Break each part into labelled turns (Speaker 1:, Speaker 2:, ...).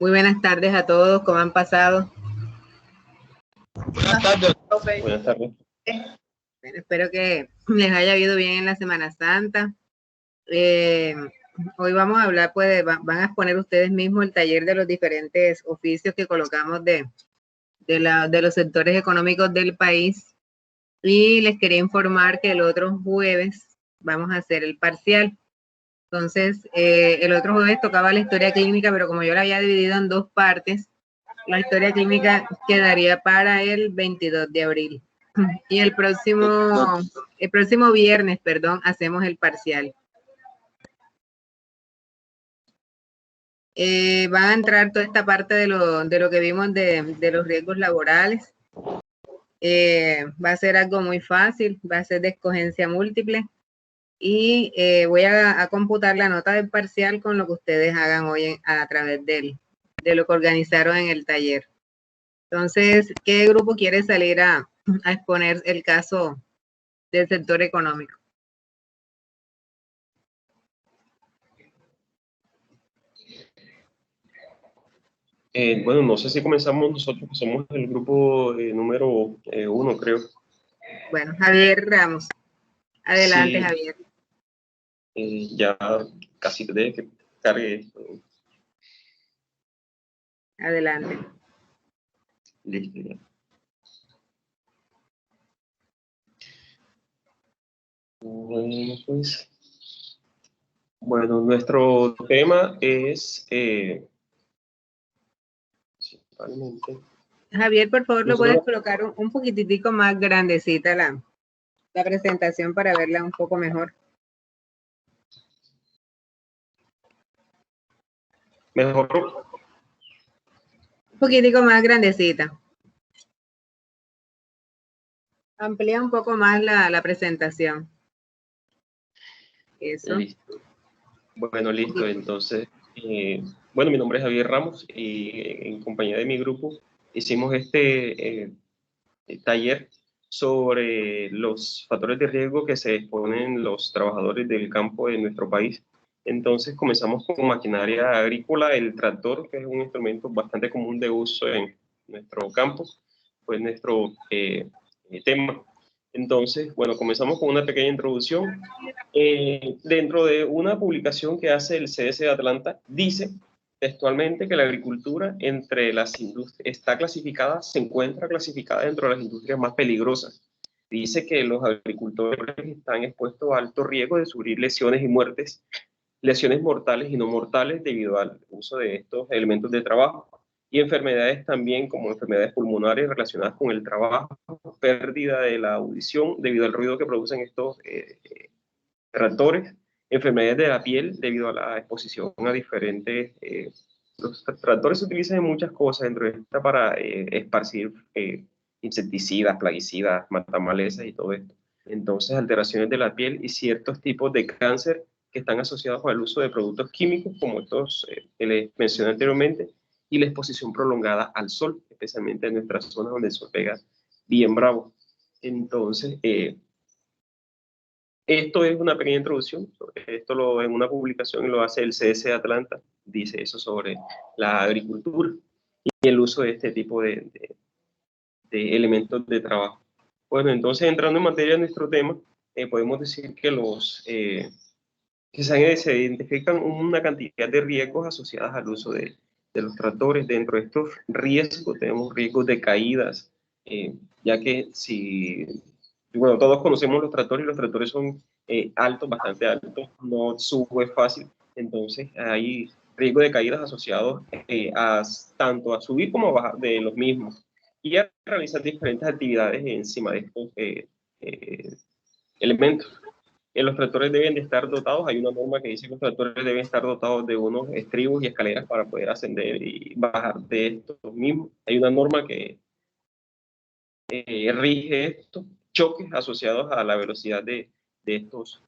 Speaker 1: Muy buenas tardes a todos, ¿cómo han pasado?
Speaker 2: Buenas tardes.
Speaker 3: Buenas tardes.
Speaker 1: Bueno, espero que les haya ido bien en la Semana Santa. Hoy vamos a hablar, pues, van a exponer ustedes mismos el taller de los diferentes oficios que colocamos de los sectores económicos del país. Y les quería informar que el otro jueves vamos a hacer el parcial. Entonces, el otro jueves tocaba la historia clínica, pero como yo la había dividido en dos partes, la historia clínica quedaría para el 22 de abril. Y el próximo viernes, perdón, hacemos el parcial. Van a entrar toda esta parte de lo que vimos de los riesgos laborales. Va a ser algo muy fácil, va a ser de escogencia múltiple. Y voy a computar la nota del parcial con lo que ustedes hagan hoy a través de lo que organizaron en el taller. Entonces, ¿qué grupo quiere salir a exponer el caso del sector económico?
Speaker 3: Bueno, no sé si comenzamos nosotros, que somos el grupo número 1, creo.
Speaker 1: Bueno, Javier Ramos. Adelante,
Speaker 3: Sí,
Speaker 1: Javier.
Speaker 3: ya casi debe que cargue esto.
Speaker 1: Adelante.
Speaker 3: Listo, ya. Bueno, pues. Bueno, nuestro tema es principalmente.
Speaker 1: Javier, por favor, lo
Speaker 3: Nosotros,
Speaker 1: puedes colocar un poquitico más grandecita la presentación para verla un poco mejor.
Speaker 3: mejor.
Speaker 1: Un poquitico más grandecita. Amplía un poco más la presentación. Eso.
Speaker 3: Listo. Bueno, listo. Entonces, bueno, mi nombre es Javier Ramos y en compañía de mi grupo hicimos este taller sobre los factores de riesgo que se exponen los trabajadores del campo de nuestro país. Entonces comenzamos con maquinaria agrícola, el tractor, que es un instrumento bastante común de uso en nuestro campo, fue nuestro tema. Entonces, bueno, comenzamos con una pequeña introducción. Dentro de una publicación que hace el CS de Atlanta, dice textualmente que la agricultura entre las industrias está clasificada, se encuentra clasificada dentro de las industrias más peligrosas. Dice que los agricultores están expuestos a alto riesgo de sufrir lesiones y muertes, lesiones mortales y no mortales debido al uso de estos elementos de trabajo y enfermedades también como enfermedades pulmonares relacionadas con el trabajo, pérdida de la audición debido al ruido que producen estos tractores, enfermedades de la piel debido a la exposición a diferentes. Los tractores se utilizan en muchas cosas, dentro de esta para esparcir insecticidas, plaguicidas, matamalezas y todo esto. Entonces, alteraciones de la piel y ciertos tipos de cáncer que están asociados al uso de productos químicos como estos que les mencioné anteriormente, y la exposición prolongada al sol, especialmente en nuestras zonas donde el sol pega bien bravo. Entonces, esto es una pequeña introducción. Esto en una publicación lo hace el CS de Atlanta. Dice eso sobre la agricultura y el uso de este tipo de elementos de trabajo. Bueno, entonces entrando en materia de nuestro tema, podemos decir que se identifican una cantidad de riesgos asociados al uso de los tractores. Dentro de estos riesgos tenemos riesgos de caídas, ya que bueno, todos conocemos los tractores y los tractores son altos, bastante altos, no sube fácil, entonces hay riesgo de caídas asociados tanto a subir como a bajar de los mismos y a realizar diferentes actividades encima de estos elementos. Los tractores deben de estar dotados, hay una norma que dice que los tractores deben estar dotados de unos estribos y escaleras para poder ascender y bajar de estos mismos. Hay una norma que rige estos choques asociados a la velocidad de estos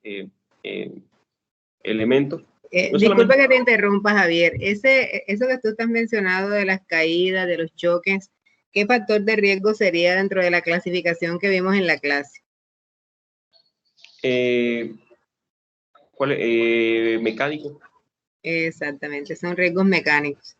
Speaker 3: elementos. No
Speaker 1: Disculpa que te interrumpa, Javier. Eso que tú estás mencionando de las caídas, de los choques, ¿qué factor de riesgo sería dentro de la clasificación que vimos en la clase?
Speaker 3: Mecánico.
Speaker 1: Exactamente, son riesgos mecánicos.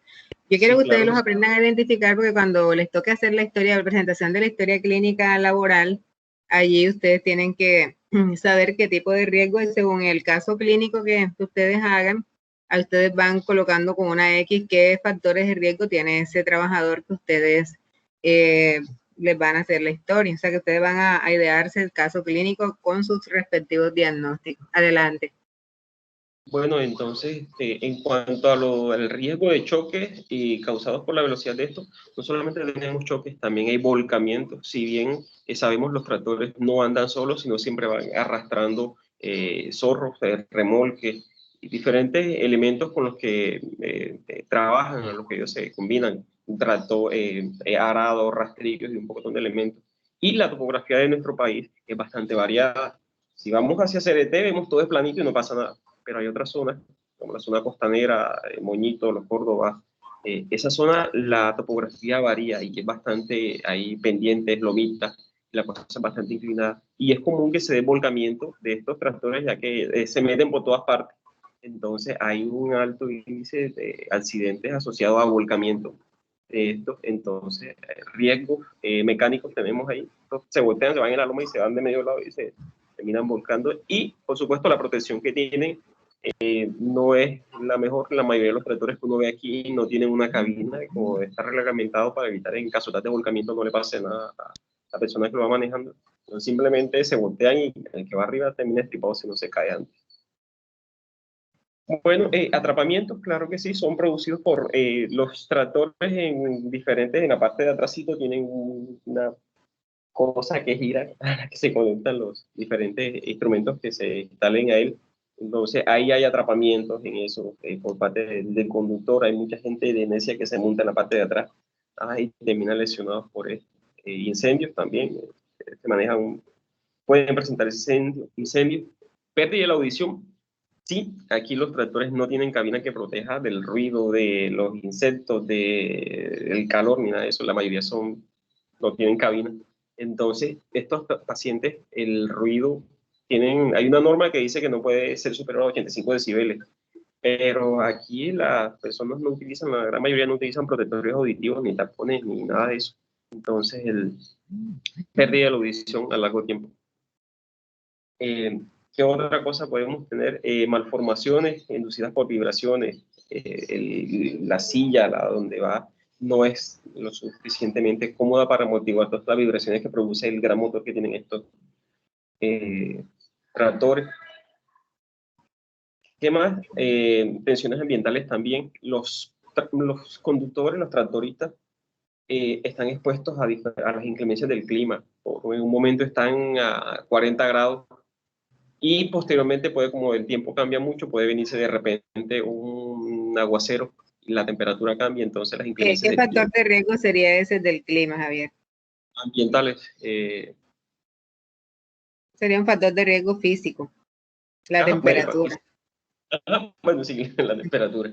Speaker 1: Yo quiero que ustedes
Speaker 3: claro.
Speaker 1: los aprendan a identificar porque cuando les toque hacer la presentación de la historia clínica laboral, allí ustedes tienen que saber qué tipo de riesgo es según el caso clínico que ustedes hagan. A ustedes van colocando con una X qué factores de riesgo tiene ese trabajador que ustedes les van a hacer la historia. O sea que ustedes van a idearse el caso clínico con sus respectivos diagnósticos. Adelante.
Speaker 3: Bueno, entonces, en cuanto al riesgo de choques causados por la velocidad de esto, no solamente tenemos choques, también hay volcamientos. Si bien sabemos los tractores no andan solos, sino siempre van arrastrando zorros, remolques y diferentes elementos con los que trabajan, a los que ellos se combinan, tractor, arado, rastrillos y un poco de elementos. Y la topografía de nuestro país es bastante variada. Si vamos hacia CRT, vemos todo es planito y no pasa nada, pero hay otras zonas, como la zona costanera, Moñito, Los Córdobas. Esa zona, la topografía varía y es bastante, hay pendientes, lomitas, la cosa es bastante inclinada. Y es común que se dé volcamiento de estos tractores, ya que se meten por todas partes. Entonces, hay un alto índice de accidentes asociados a volcamiento de estos. Entonces, riesgos mecánicos tenemos ahí. Entonces, se voltean, se van en la loma y se van de medio lado y se terminan volcando. Y, por supuesto, la protección que tienen no es la mejor. La mayoría de los tractores que uno ve aquí no tienen una cabina, como está reglamentado para evitar en caso de volcamiento no le pase nada a la persona que lo va manejando. Entonces, simplemente se voltean y el que va arriba termina estripado si no se cae antes. Bueno, atrapamientos, claro que sí, son producidos por los tractores en la parte de atrásito tienen una cosa que gira a la que se conectan los diferentes instrumentos que se instalen a él. Entonces, ahí hay atrapamientos en eso por parte del conductor. Hay mucha gente de necia que se monta en la parte de atrás y termina lesionados por esto. Incendios también, se manejan, pueden presentar incendios, pérdida de la audición. Sí, aquí los tractores no tienen cabina que proteja del ruido, de los insectos, del calor, ni nada de eso. La mayoría no tienen cabina. Entonces, estos pacientes, el ruido, hay una norma que dice que no puede ser superior a 85 decibeles. Pero aquí las personas no utilizan, la gran mayoría no utilizan protectores auditivos, ni tapones, ni nada de eso. Entonces, pérdida de la audición a largo tiempo. ¿Qué otra cosa podemos tener? Malformaciones inducidas por vibraciones. La silla, donde va, no es lo suficientemente cómoda para amortiguar todas las vibraciones que produce el gran motor que tienen estos tractores. ¿Qué más? Tensiones ambientales también. Los conductores, los tractoristas, están expuestos a las inclemencias del clima. En un momento están a 40 grados y posteriormente como el tiempo cambia mucho, puede venirse de repente un aguacero y la temperatura cambia, entonces las inclemencias
Speaker 1: ¿Qué factor de riesgo sería ese del clima, Javier?
Speaker 3: Ambientales.
Speaker 1: Sería un factor de riesgo físico, la temperatura.
Speaker 3: Bueno, sí, la temperatura.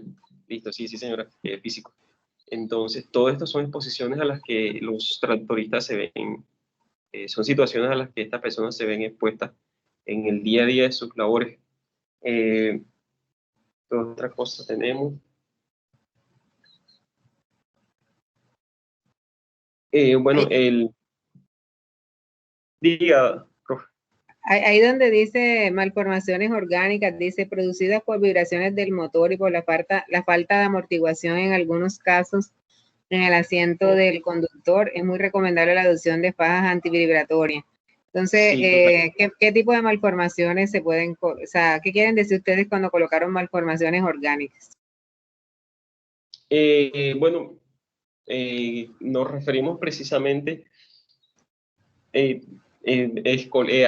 Speaker 3: Listo, sí, señora, físico. Entonces, todo esto son exposiciones a las que los tractoristas se ven, son situaciones a las que estas personas se ven expuestas en el día a día de sus labores. Otra cosa tenemos. Bueno, diga, profe.
Speaker 1: Ahí donde dice malformaciones orgánicas, dice producidas por vibraciones del motor y por la falta de amortiguación en algunos casos en el asiento del conductor, es muy recomendable la adopción de fajas antivibratorias. Entonces,
Speaker 3: Sí,
Speaker 1: ¿qué tipo de malformaciones se pueden, o sea, qué quieren decir ustedes cuando colocaron malformaciones orgánicas?
Speaker 3: Bueno, nos referimos precisamente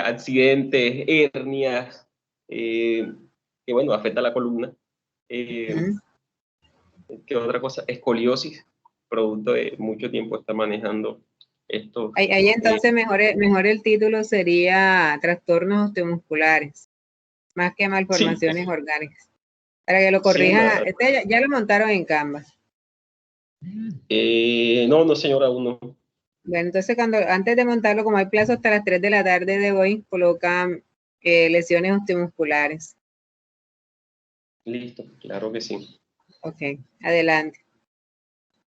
Speaker 3: accidentes, hernias, que bueno, afecta a la columna. ¿Qué otra cosa? Escoliosis, producto de mucho tiempo está manejando esto.
Speaker 1: Ahí entonces mejor el título sería trastornos osteomusculares, más que malformaciones orgánicas. Para que lo corrijan, ya lo montaron en Canvas.
Speaker 3: No, señora, aún no.
Speaker 1: Bueno, entonces antes de montarlo, como hay plazo hasta las 3 de la tarde de hoy, colocan lesiones osteomusculares.
Speaker 3: Listo, claro que sí.
Speaker 1: Ok, adelante.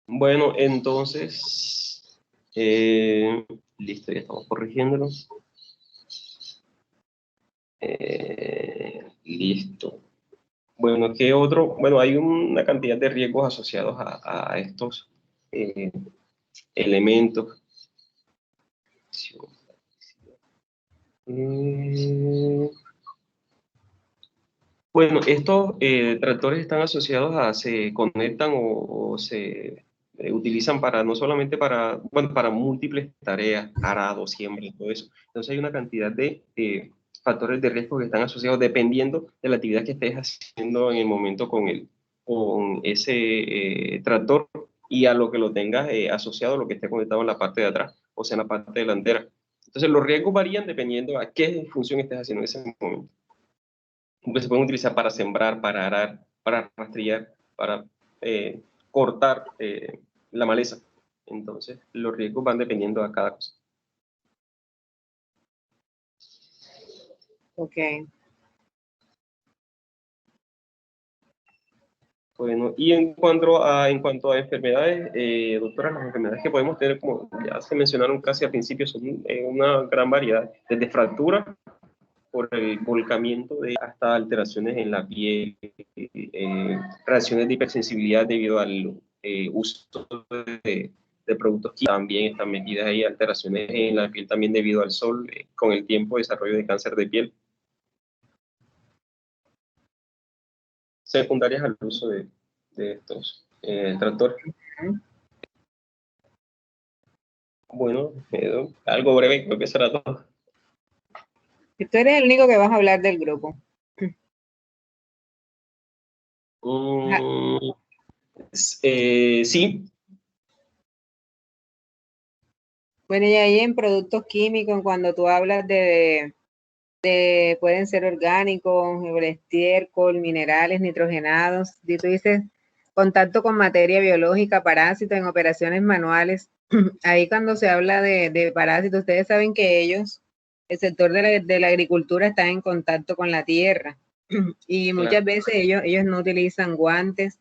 Speaker 3: Bueno, entonces, listo, ya estamos corrigiéndolo. Listo. Bueno, ¿qué otro? Bueno, hay una cantidad de riesgos asociados a estos elementos. Bueno, estos tractores están asociados se conectan o se utilizan para, no solamente para, bueno, para múltiples tareas, arado, siembra y todo eso. Entonces hay una cantidad de factores de riesgo que están asociados dependiendo de la actividad que estés haciendo en el momento con ese tractor y a lo que lo tengas asociado, lo que esté conectado en la parte de atrás, o sea, en la parte delantera. Entonces los riesgos varían dependiendo a qué función estés haciendo en ese momento. Que se pueden utilizar para sembrar, para arar, para rastrillar, para cortar la maleza. Entonces, los riesgos van dependiendo a cada cosa.
Speaker 1: Ok.
Speaker 3: Bueno, y en cuanto a enfermedades, doctora, las enfermedades que podemos tener, como ya se mencionaron casi al principio, son una gran variedad, desde fracturas por el volcamiento hasta alteraciones en la piel, reacciones de hipersensibilidad debido al uso de productos que también están metidas ahí, alteraciones en la piel también debido al sol, con el tiempo desarrollo de cáncer de piel, secundarias al uso de estos tractores. Bueno, algo breve, creo que será todo.
Speaker 1: Tú eres el único que vas a hablar del grupo.
Speaker 3: Sí.
Speaker 1: Bueno, y ahí en productos químicos, cuando tú hablas pueden ser orgánicos, estiércol, minerales, nitrogenados, y tú dices contacto con materia biológica, parásitos en operaciones manuales. Ahí cuando se habla de parásitos, ustedes saben que ellos, el sector de la agricultura está en contacto con la tierra y muchas veces ellos no utilizan guantes.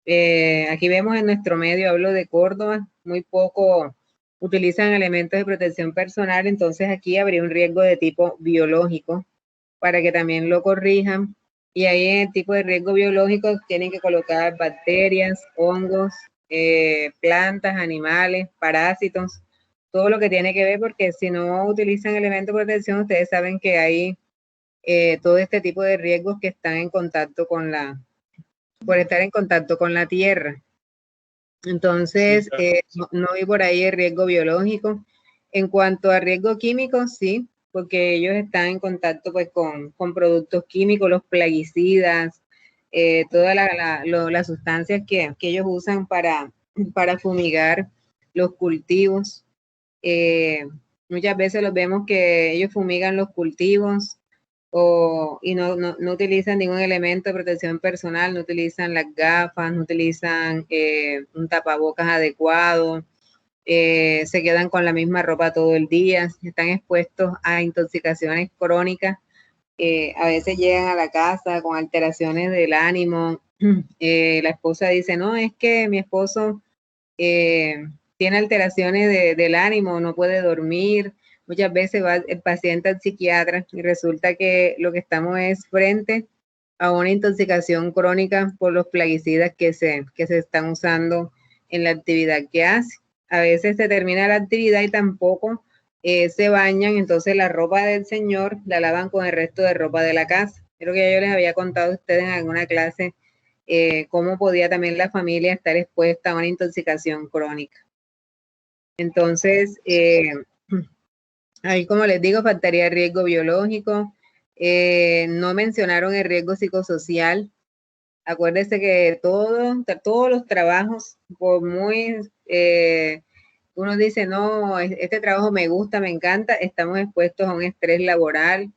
Speaker 1: Aquí vemos en nuestro medio, hablo de Córdoba, muy poco utilizan elementos de protección personal, entonces aquí habría un riesgo de tipo biológico para que también lo corrijan. Y ahí en el tipo de riesgo biológico tienen que colocar bacterias, hongos, plantas, animales, parásitos, todo lo que tiene que ver, porque si no utilizan elementos de protección, ustedes saben que hay todo este tipo de riesgos que están en contacto por estar en contacto con la tierra. Entonces, no vi por ahí el riesgo biológico. En cuanto a riesgo químico, sí, porque ellos están en contacto pues con productos químicos, los plaguicidas, todas las sustancias que ellos usan para fumigar los cultivos. Muchas veces los vemos que ellos fumigan los cultivos y no utilizan ningún elemento de protección personal, no utilizan las gafas, no utilizan un tapabocas adecuado, se quedan con la misma ropa todo el día, están expuestos a intoxicaciones crónicas, a veces llegan a la casa con alteraciones del ánimo, la esposa dice, no, es que mi esposo tiene alteraciones del ánimo, no puede dormir. Muchas veces va el paciente al psiquiatra y resulta que lo que estamos es frente a una intoxicación crónica por los plaguicidas que se están usando en la actividad que hace. A veces se termina la actividad y tampoco se bañan, entonces la ropa del señor la lavan con el resto de ropa de la casa. Creo que yo les había contado a ustedes en alguna clase cómo podía también la familia estar expuesta a una intoxicación crónica. Entonces, ahí como les digo, faltaría el riesgo biológico. No mencionaron el riesgo psicosocial. Acuérdese que todos los trabajos, por muy, uno dice, no, este trabajo me gusta, me encanta, estamos expuestos a un estrés laboral,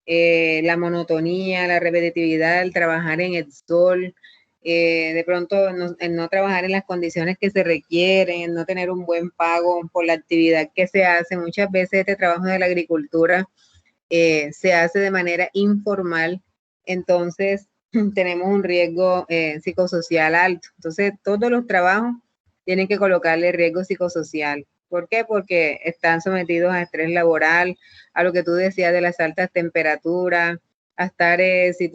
Speaker 1: la monotonía, la repetitividad, el trabajar en el sol, de pronto el no trabajar en las condiciones que se requieren, el no tener un buen pago por la actividad que se hace. Muchas veces este trabajo de la agricultura se hace de manera informal, entonces tenemos un riesgo psicosocial alto. Entonces todos los trabajos tienen que colocarle riesgo psicosocial. ¿Por qué? Porque están sometidos a estrés laboral, a lo que tú decías de las altas temperaturas, a estar, si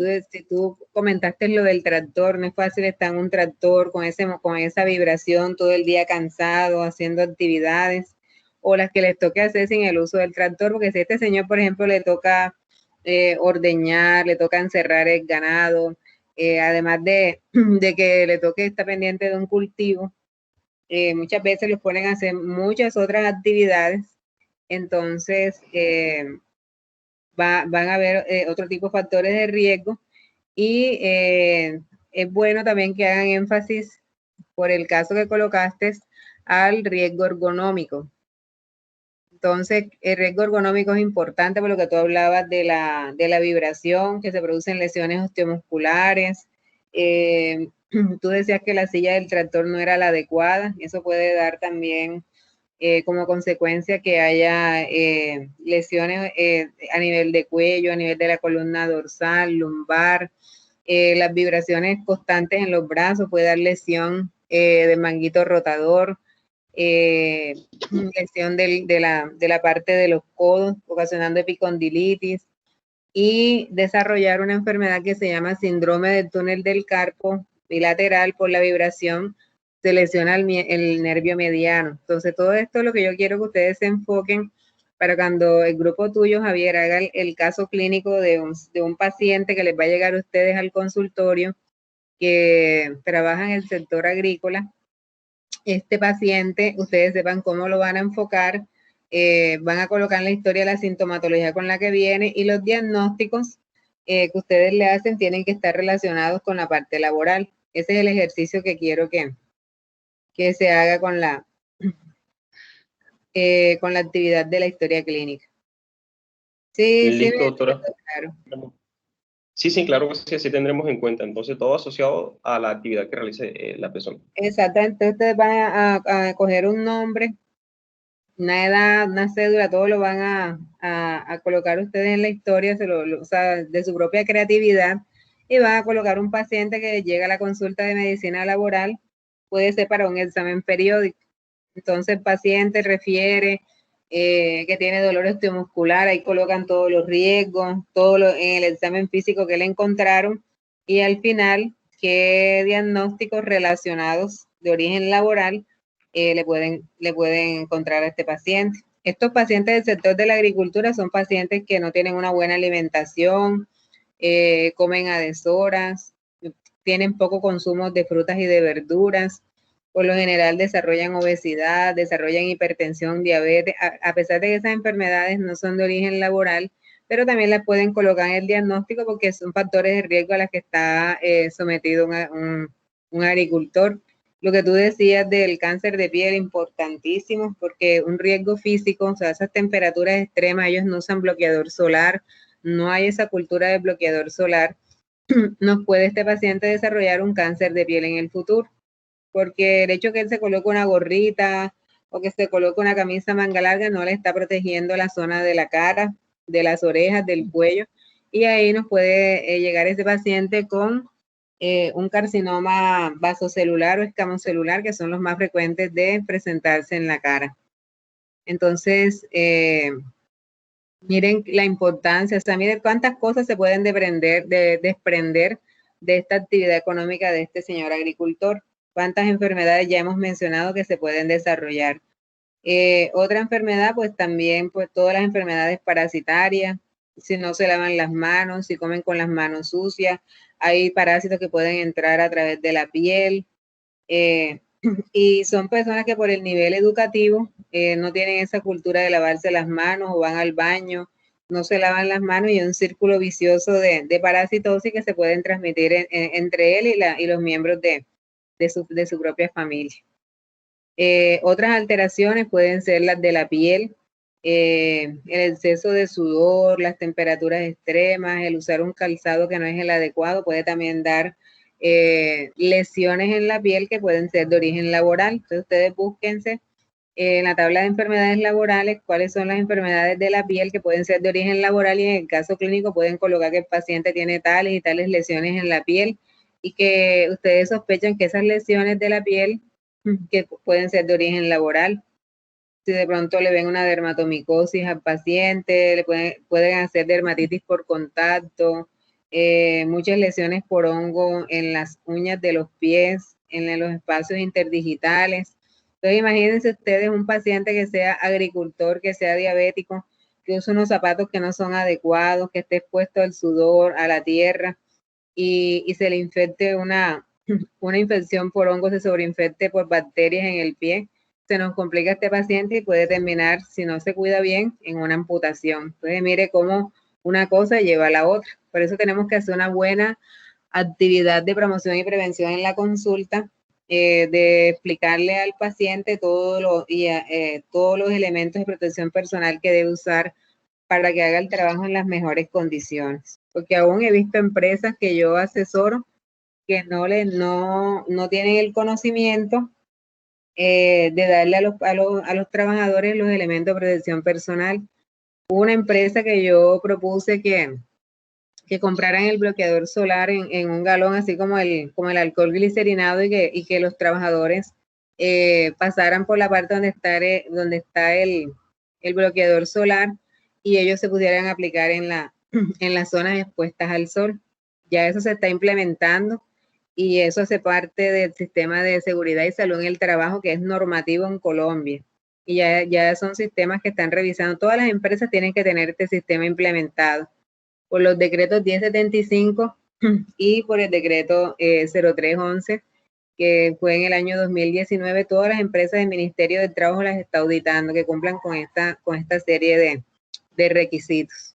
Speaker 1: tú comentaste lo del tractor, no es fácil estar en un tractor con esa vibración todo el día cansado, haciendo actividades, o las que les toque hacer sin el uso del tractor, porque si a este señor, por ejemplo, le toca ordeñar, le toca encerrar el ganado, además de que le toque estar pendiente de un cultivo, muchas veces los ponen a hacer muchas otras actividades, entonces van a haber otro tipo de factores de riesgo y es bueno también que hagan énfasis, por el caso que colocaste, al riesgo ergonómico. Entonces, el riesgo ergonómico es importante por lo que tú hablabas de la vibración, que se producen lesiones osteomusculares. Tú decías que la silla del tractor no era la adecuada. Eso puede dar también como consecuencia que haya lesiones a nivel de cuello, a nivel de la columna dorsal, lumbar. Las vibraciones constantes en los brazos puede dar lesión del manguito rotador. Lesión de la parte de los codos, ocasionando epicondilitis, y desarrollar una enfermedad que se llama síndrome del túnel del carpo bilateral. Por la vibración se lesiona el nervio mediano. Entonces, todo esto es lo que yo quiero que ustedes se enfoquen para cuando el grupo tuyo, Javier, haga el caso clínico de un paciente que les va a llegar a ustedes al consultorio, que trabaja en el sector agrícola. Este paciente, ustedes sepan cómo lo van a enfocar, van a colocar en la historia la sintomatología con la que viene, y los diagnósticos que ustedes le hacen tienen que estar relacionados con la parte laboral. Ese es el ejercicio que quiero que se haga con la actividad de la historia clínica. Sí,
Speaker 3: Listo, doctora.
Speaker 1: Claro.
Speaker 3: Sí, claro que sí, así tendremos en cuenta. Entonces, todo asociado a la actividad que realice la persona.
Speaker 1: Exactamente, ustedes van a coger un nombre, una edad, una cédula, todo lo van a colocar ustedes en la historia, o sea, de su propia creatividad, y van a colocar un paciente que llega a la consulta de medicina laboral, puede ser para un examen periódico. Entonces el paciente refiere que tiene dolor osteomuscular, ahí colocan todos los riesgos, en el examen físico que le encontraron, y al final qué diagnósticos relacionados de origen laboral le pueden encontrar a este paciente. Estos pacientes del sector de la agricultura son pacientes que no tienen una buena alimentación, comen a deshoras, tienen poco consumo de frutas y de verduras. Por lo general desarrollan obesidad, desarrollan hipertensión, diabetes, a pesar de que esas enfermedades no son de origen laboral, pero también las pueden colocar en el diagnóstico porque son factores de riesgo a las que está sometido un agricultor. Lo que tú decías del cáncer de piel, importantísimo, porque un riesgo físico, o sea, esas temperaturas extremas, ellos no usan bloqueador solar, no hay esa cultura de bloqueador solar, nos puede este paciente desarrollar un cáncer de piel en el futuro, porque el hecho que él se coloque una gorrita o que se coloque una camisa manga larga no le está protegiendo la zona de la cara, de las orejas, del cuello, y ahí nos puede llegar ese paciente con un carcinoma vasocelular o escamocelular, que son los más frecuentes de presentarse en la cara. Entonces, miren la importancia, o sea, miren cuántas cosas se pueden desprender de esta actividad económica de este señor agricultor. Cuántas enfermedades ya hemos mencionado que se pueden desarrollar. Otra enfermedad, pues también, pues todas las enfermedades parasitarias, si no se lavan las manos, si comen con las manos sucias, hay parásitos que pueden entrar a través de la piel, y son personas que por el nivel educativo no tienen esa cultura de lavarse las manos, o van al baño, no se lavan las manos, y un círculo vicioso de parasitosis que se pueden transmitir entre él y los miembros de su propia familia. Otras alteraciones pueden ser las de la piel, el exceso de sudor, las temperaturas extremas, el usar un calzado que no es el adecuado puede también dar lesiones en la piel que pueden ser de origen laboral. Entonces ustedes búsquense en la tabla de enfermedades laborales cuáles son las enfermedades de la piel que pueden ser de origen laboral, y en el caso clínico pueden colocar que el paciente tiene tales y tales lesiones en la piel, y que ustedes sospechan que esas lesiones de la piel que pueden ser de origen laboral. Si de pronto le ven una dermatomicosis al paciente, le pueden hacer dermatitis por contacto, muchas lesiones por hongo en las uñas de los pies, en los espacios interdigitales. Entonces imagínense ustedes un paciente que sea agricultor, que sea diabético, que use unos zapatos que no son adecuados, que esté expuesto al sudor, a la tierra, y se le infecte una infección por hongos, se sobreinfecte por bacterias en el pie, se nos complica este paciente y puede terminar, si no se cuida bien, en una amputación. Entonces, mire cómo una cosa lleva a la otra. Por eso tenemos que hacer una buena actividad de promoción y prevención en la consulta, de explicarle al paciente todos los elementos de protección personal que debe usar para que haga el trabajo en las mejores condiciones. Porque aún he visto empresas que yo asesoro que no tienen el conocimiento de darle a los trabajadores los elementos de protección personal. Hubo una empresa que yo propuse que compraran el bloqueador solar en un galón, así como el alcohol glicerinado, y que los trabajadores pasaran por la parte donde está el bloqueador solar y ellos se pudieran aplicar en las zonas expuestas al sol. Ya eso se está implementando y eso hace parte del sistema de seguridad y salud en el trabajo que es normativo en Colombia. Y ya son sistemas que están revisando. Todas las empresas tienen que tener este sistema implementado por los decretos 1075 y por el decreto 0311, que fue en el año 2019. Todas las empresas del Ministerio del Trabajo las está auditando, que cumplan con esta serie de requisitos.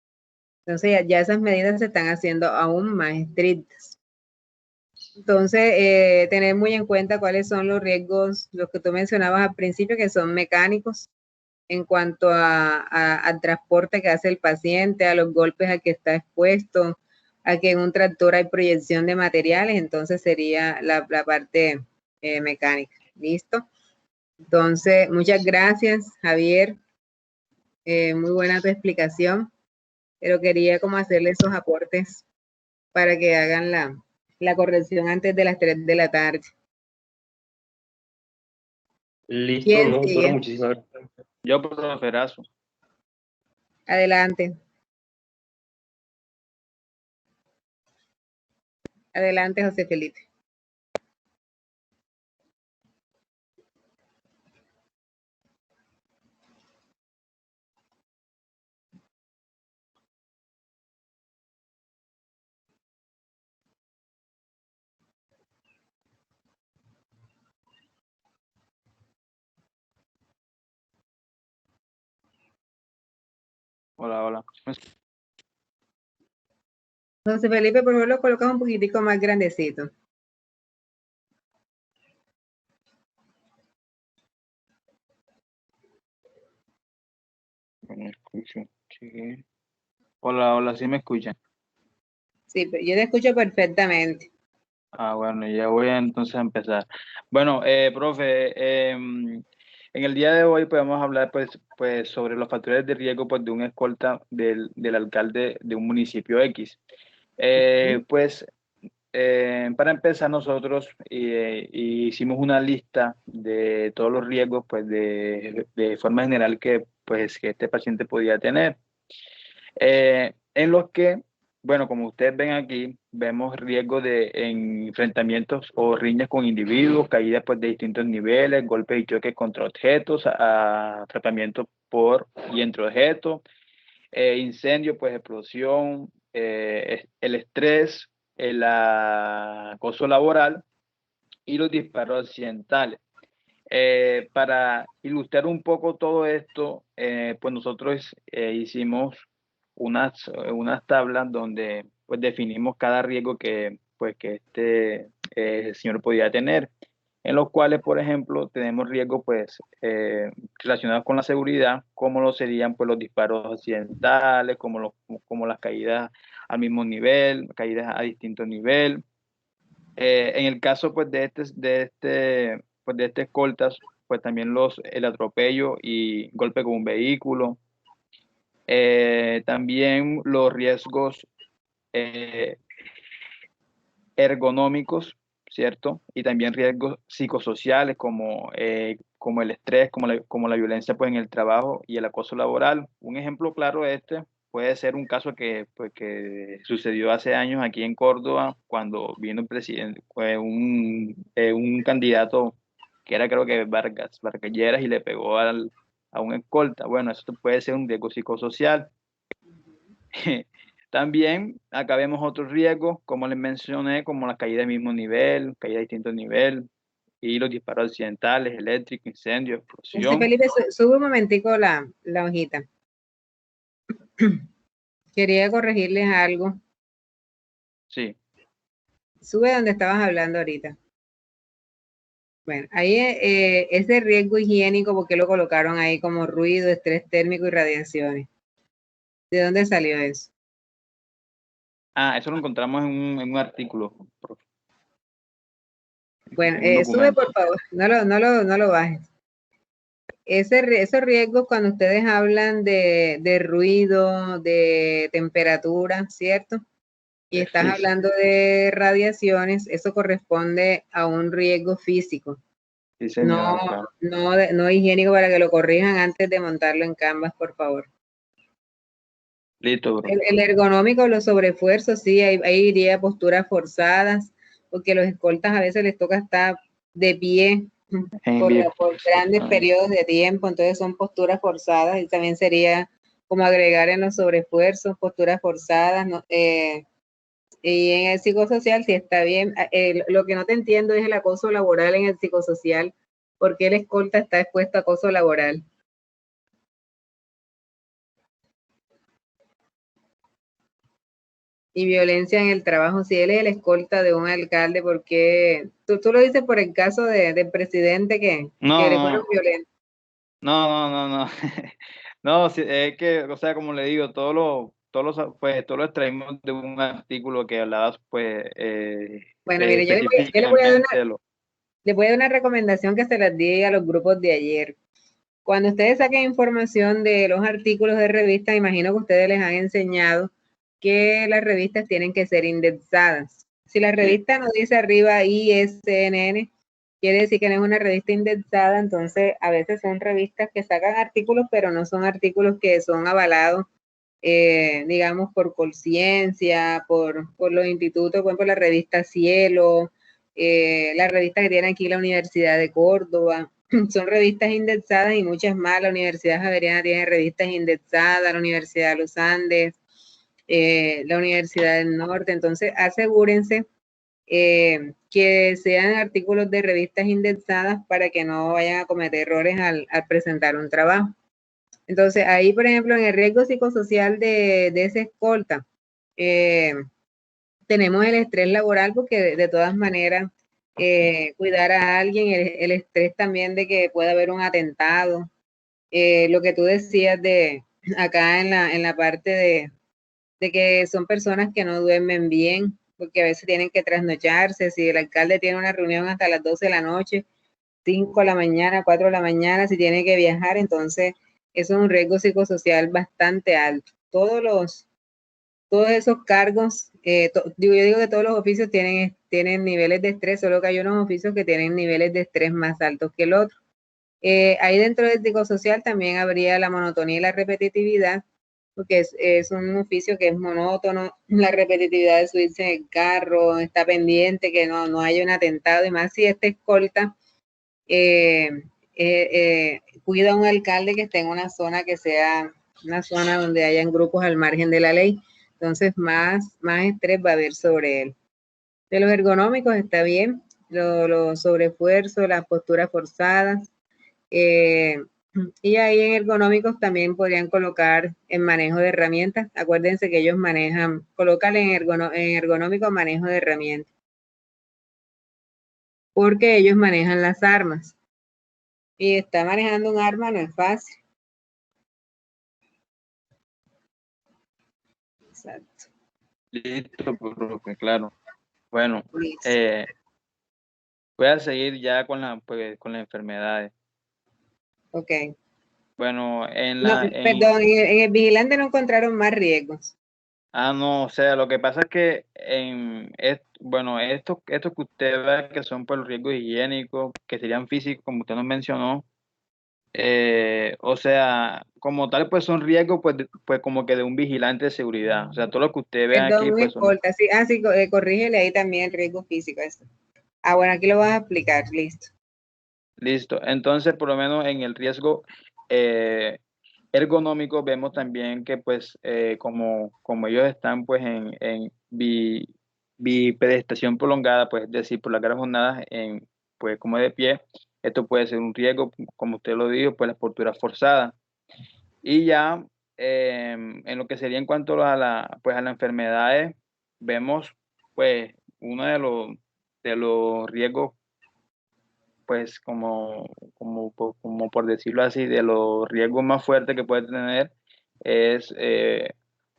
Speaker 1: Entonces ya esas medidas se están haciendo aún más estrictas. Entonces, tener muy en cuenta cuáles son los riesgos, los que tú mencionabas al principio, que son mecánicos, en cuanto al transporte que hace el paciente, a los golpes a que está expuesto, a que en un tractor hay proyección de materiales, entonces sería la parte mecánica. ¿Listo? Entonces, muchas gracias, Javier. Muy buena tu explicación, pero quería como hacerle esos aportes para que hagan la corrección antes de las 3 de la tarde.
Speaker 3: Listo,
Speaker 1: ¿Quién
Speaker 3: no, doctora,
Speaker 1: sigue?
Speaker 3: muchísimas gracias.
Speaker 2: Yo, profesor.
Speaker 1: Adelante. Adelante, José Felipe.
Speaker 2: Hola, hola.
Speaker 1: José Felipe, por favor, lo colocas un poquitico más grandecito.
Speaker 2: Me escucho. Sí. Hola, hola, ¿sí me escuchan?
Speaker 1: Sí, yo te escucho perfectamente.
Speaker 2: Ah, bueno, ya voy entonces a empezar. Bueno, profe, en el día de hoy podemos hablar pues sobre los factores de riesgo pues, de un escolta del alcalde de un municipio X. Para empezar nosotros hicimos una lista de todos los riesgos pues, de forma general que este paciente podía tener. En los que, bueno, como ustedes ven aquí, vemos riesgo en enfrentamientos o riñas con individuos, caídas pues, de distintos niveles, golpes y choques contra objetos, atrapamiento por y entre objetos, incendio, pues explosión, el estrés, el acoso laboral y los disparos accidentales. Para ilustrar un poco todo esto, pues nosotros hicimos unas tablas donde pues definimos cada riesgo que este señor podía tener, en los cuales, por ejemplo, tenemos riesgos relacionados con la seguridad, como lo serían pues los disparos accidentales, como las caídas al mismo nivel, caídas a distinto nivel. En el caso pues de este escoltas, pues también el atropello y golpe con un vehículo. También los riesgos ergonómicos, ¿cierto? Y también riesgos psicosociales como el estrés, como la violencia pues, en el trabajo y el acoso laboral. Un ejemplo claro de este puede ser un caso que sucedió hace años aquí en Córdoba, cuando vino un candidato que era, creo que Vargas Lleras, y le pegó a un escolta. Bueno, eso puede ser un riesgo psicosocial. También acá vemos otros riesgos, como les mencioné, como la caída del mismo nivel, caída de distinto nivel, y los disparos accidentales, eléctricos, incendios, explosión.
Speaker 1: Felipe, sube un momentico la hojita. Quería corregirles algo.
Speaker 2: Sí.
Speaker 1: Sube donde estabas hablando ahorita. Bueno, ahí ese riesgo higiénico, ¿por qué lo colocaron ahí como ruido, estrés térmico y radiaciones? ¿De dónde salió eso?
Speaker 2: Eso lo encontramos en un artículo.
Speaker 1: Bueno,
Speaker 2: En un
Speaker 1: sube
Speaker 2: documento.
Speaker 1: por favor, no lo bajes. Esos riesgos cuando ustedes hablan de ruido, de temperatura, ¿cierto? Y estás
Speaker 2: Sí.
Speaker 1: hablando de radiaciones, eso corresponde a un riesgo físico.
Speaker 2: Sí, señor, claro.
Speaker 1: No higiénico, para que lo corrijan antes de montarlo en Canvas, por favor.
Speaker 2: Listo, bro.
Speaker 1: El ergonómico, los sobreesfuerzos, sí, ahí iría posturas forzadas, porque los escoltas a veces les toca estar de pie por grandes periodos de tiempo, entonces son posturas forzadas, y también sería como agregar en los sobreesfuerzos, posturas forzadas, ¿no? Y en el psicosocial sí está bien. Lo que no te entiendo es el acoso laboral en el psicosocial. ¿Por qué el escolta está expuesto a acoso laboral? Y violencia en el trabajo, si él es el escolta de un alcalde, ¿por qué? Tú lo dices por el caso del presidente que le fueron violentos.
Speaker 2: No. No, sí, es que, o sea, como le digo, todo lo extraímos de un artículo que hablaba, pues,
Speaker 1: Bueno, mire, yo le voy a dar una recomendación que se las di a los grupos de ayer. Cuando ustedes saquen información de los artículos de revistas, imagino que ustedes les han enseñado que las revistas tienen que ser indexadas. Si la revista no dice arriba ISNN, quiere decir que no es una revista indexada, entonces a veces son revistas que sacan artículos, pero no son artículos que son avalados, digamos, por Colciencia, por los institutos, por ejemplo, la revista Cielo, la revista que tiene aquí la Universidad de Córdoba. Son revistas indexadas y muchas más. La Universidad Javeriana tiene revistas indexadas, la Universidad de los Andes, la Universidad del Norte. Entonces, asegúrense que sean artículos de revistas indexadas para que no vayan a cometer errores al presentar un trabajo. Entonces, ahí, por ejemplo, en el riesgo psicosocial de esa escolta, tenemos el estrés laboral, porque de todas maneras, cuidar a alguien, el estrés también de que pueda haber un atentado, lo que tú decías de acá en la parte de que son personas que no duermen bien, porque a veces tienen que trasnocharse. Si el alcalde tiene una reunión hasta las 12 de la noche, 5 de la mañana, 4 de la mañana, si tiene que viajar, entonces eso es un riesgo psicosocial bastante alto. Todos esos cargos, yo digo que todos los oficios tienen niveles de estrés, solo que hay unos oficios que tienen niveles de estrés más altos que el otro. Ahí dentro del psicosocial también habría la monotonía y la repetitividad, porque es un oficio que es monótono, la repetitividad de subirse en el carro, está pendiente que no haya un atentado, y más si esta escolta cuida a un alcalde que esté en una zona que sea una zona donde hayan grupos al margen de la ley. Entonces, más estrés va a haber sobre él. De los ergonómicos está bien, los sobreesfuerzos, las posturas forzadas. Y ahí en ergonómicos también podrían colocar en manejo de herramientas. Acuérdense que ellos manejan, colócale en ergonómico manejo de herramientas, porque ellos manejan las armas. Y está manejando un arma no es fácil. Exacto.
Speaker 2: Listo, profe, claro. Bueno,
Speaker 1: Listo.
Speaker 2: voy a seguir ya con las enfermedades.
Speaker 1: Ok.
Speaker 2: Bueno,
Speaker 1: perdón, en el vigilante no encontraron más riesgos.
Speaker 2: No, o sea, lo que pasa es que bueno, estos que usted ve que son por los riesgos higiénicos, que serían físicos, como usted nos mencionó, o sea, como tal, pues son riesgos, pues como que de un vigilante de seguridad. O sea, todo lo que usted ve
Speaker 1: Perdón,
Speaker 2: aquí,
Speaker 1: no
Speaker 2: pues son...
Speaker 1: importa. Sí, corrígele ahí también el riesgo físico. Eso. Bueno, aquí lo vas a explicar, listo.
Speaker 2: Listo. Entonces, por lo menos en el riesgo ergonómico, vemos también que, pues, como ellos están, pues, en bipedestación prolongada, pues, es decir, por las largas jornadas, pues, como de pie, esto puede ser un riesgo, como usted lo dijo, pues, las posturas forzadas. Y ya, en lo que sería en cuanto a pues, a las enfermedades, vemos, pues, uno de los riesgos, pues como por decirlo así, de los riesgos más fuertes que puede tener es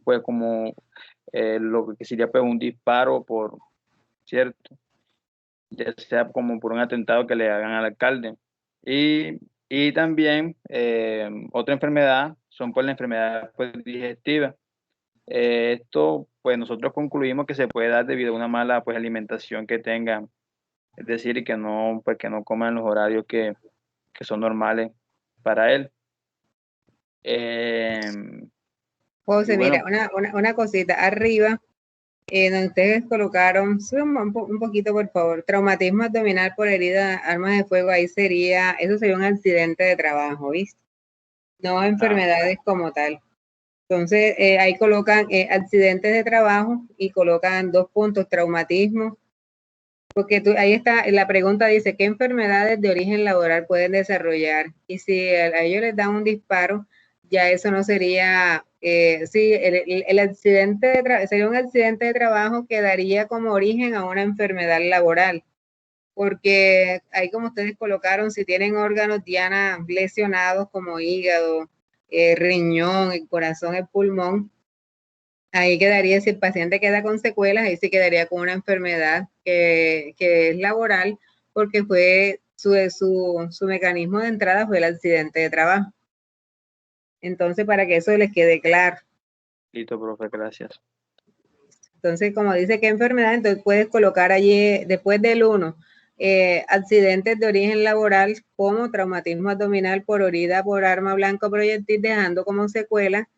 Speaker 2: pues como lo que sería pues un disparo cierto, ya sea como por un atentado que le hagan al alcalde. Y también otra enfermedad son pues la enfermedad pues, digestiva. Esto pues nosotros concluimos que se puede dar debido a una mala pues alimentación que tengan, es decir, pues, que no coman los horarios que son normales para él. Y
Speaker 1: José,
Speaker 2: bueno,
Speaker 1: mira, una cosita. Arriba, donde ustedes colocaron, sube un poquito, por favor. Traumatismo abdominal por herida, armas de fuego, ahí sería, eso sería un accidente de trabajo, ¿viste? No enfermedades como tal. Entonces, ahí colocan accidentes de trabajo y colocan 2 puntos, traumatismo. Porque ahí está, la pregunta dice, ¿qué enfermedades de origen laboral pueden desarrollar? Y si a ellos les dan un disparo, ya eso no sería, sí, el accidente sería un accidente de trabajo que daría como origen a una enfermedad laboral. Porque ahí como ustedes colocaron, si tienen órganos diana lesionados como hígado, riñón, el corazón, el pulmón, ahí quedaría, si el paciente queda con secuelas, ahí sí quedaría con una enfermedad que es laboral, porque fue su mecanismo de entrada fue el accidente de trabajo. Entonces, para que eso les quede claro.
Speaker 2: listo, profe, gracias.
Speaker 1: Entonces, como dice qué enfermedad, entonces puedes colocar allí, después del 1, accidentes de origen laboral como traumatismo abdominal por herida por arma blanca o proyectil, dejando como secuela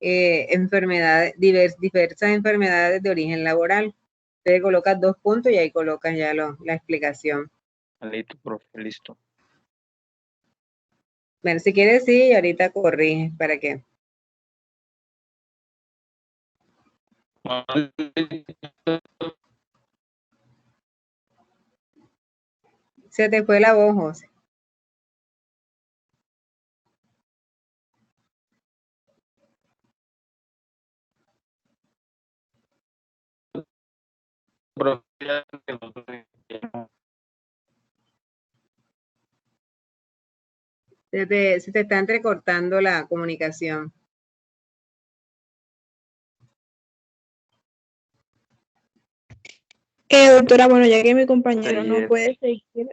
Speaker 1: enfermedades, diversas enfermedades de origen laboral. Entonces colocas 2 puntos y ahí colocas ya la explicación.
Speaker 2: Listo, profe, listo.
Speaker 1: Bueno, si quieres sí, y ahorita corrige para que. Se te fue la voz, José. Se te está entrecortando la comunicación.
Speaker 4: Doctora, bueno, ya que mi compañero no puede seguir,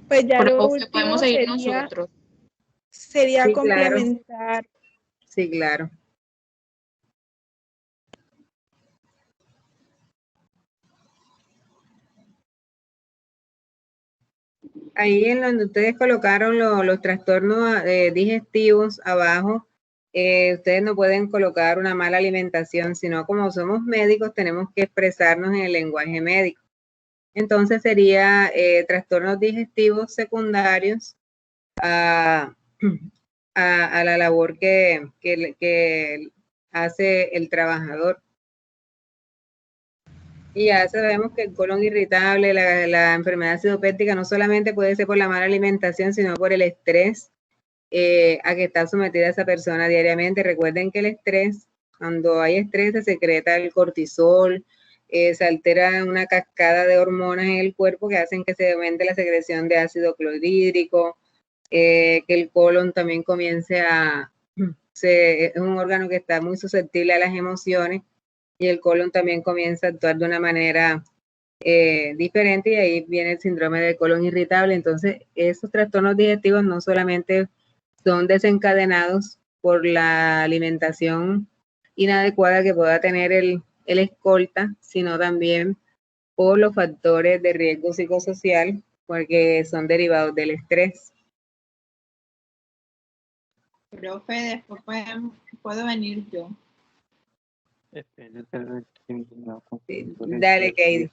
Speaker 4: pues ya lo último
Speaker 5: podemos seguir nosotros.
Speaker 4: Sería
Speaker 1: Sí,
Speaker 4: complementar.
Speaker 1: Claro. Sí, claro. Ahí en donde ustedes colocaron los trastornos digestivos abajo, ustedes no pueden colocar una mala alimentación, sino como somos médicos tenemos que expresarnos en el lenguaje médico. Entonces sería trastornos digestivos secundarios a la labor que hace el trabajador. Y ya sabemos que el colon irritable, la enfermedad acidopéctica no solamente puede ser por la mala alimentación, sino por el estrés a que está sometida esa persona diariamente. Recuerden que el estrés, cuando hay estrés, se secreta el cortisol, se altera una cascada de hormonas en el cuerpo que hacen que se aumente la secreción de ácido clorhídrico, que el colon también comience es un órgano que está muy susceptible a las emociones y el colon también comienza a actuar de una manera diferente y ahí viene el síndrome del colon irritable. Entonces, esos trastornos digestivos no solamente son desencadenados por la alimentación inadecuada que pueda tener el escolta, sino también por los factores de riesgo psicosocial, porque son derivados del estrés.
Speaker 5: Profe, después puedo venir yo.
Speaker 1: Dale, Katie.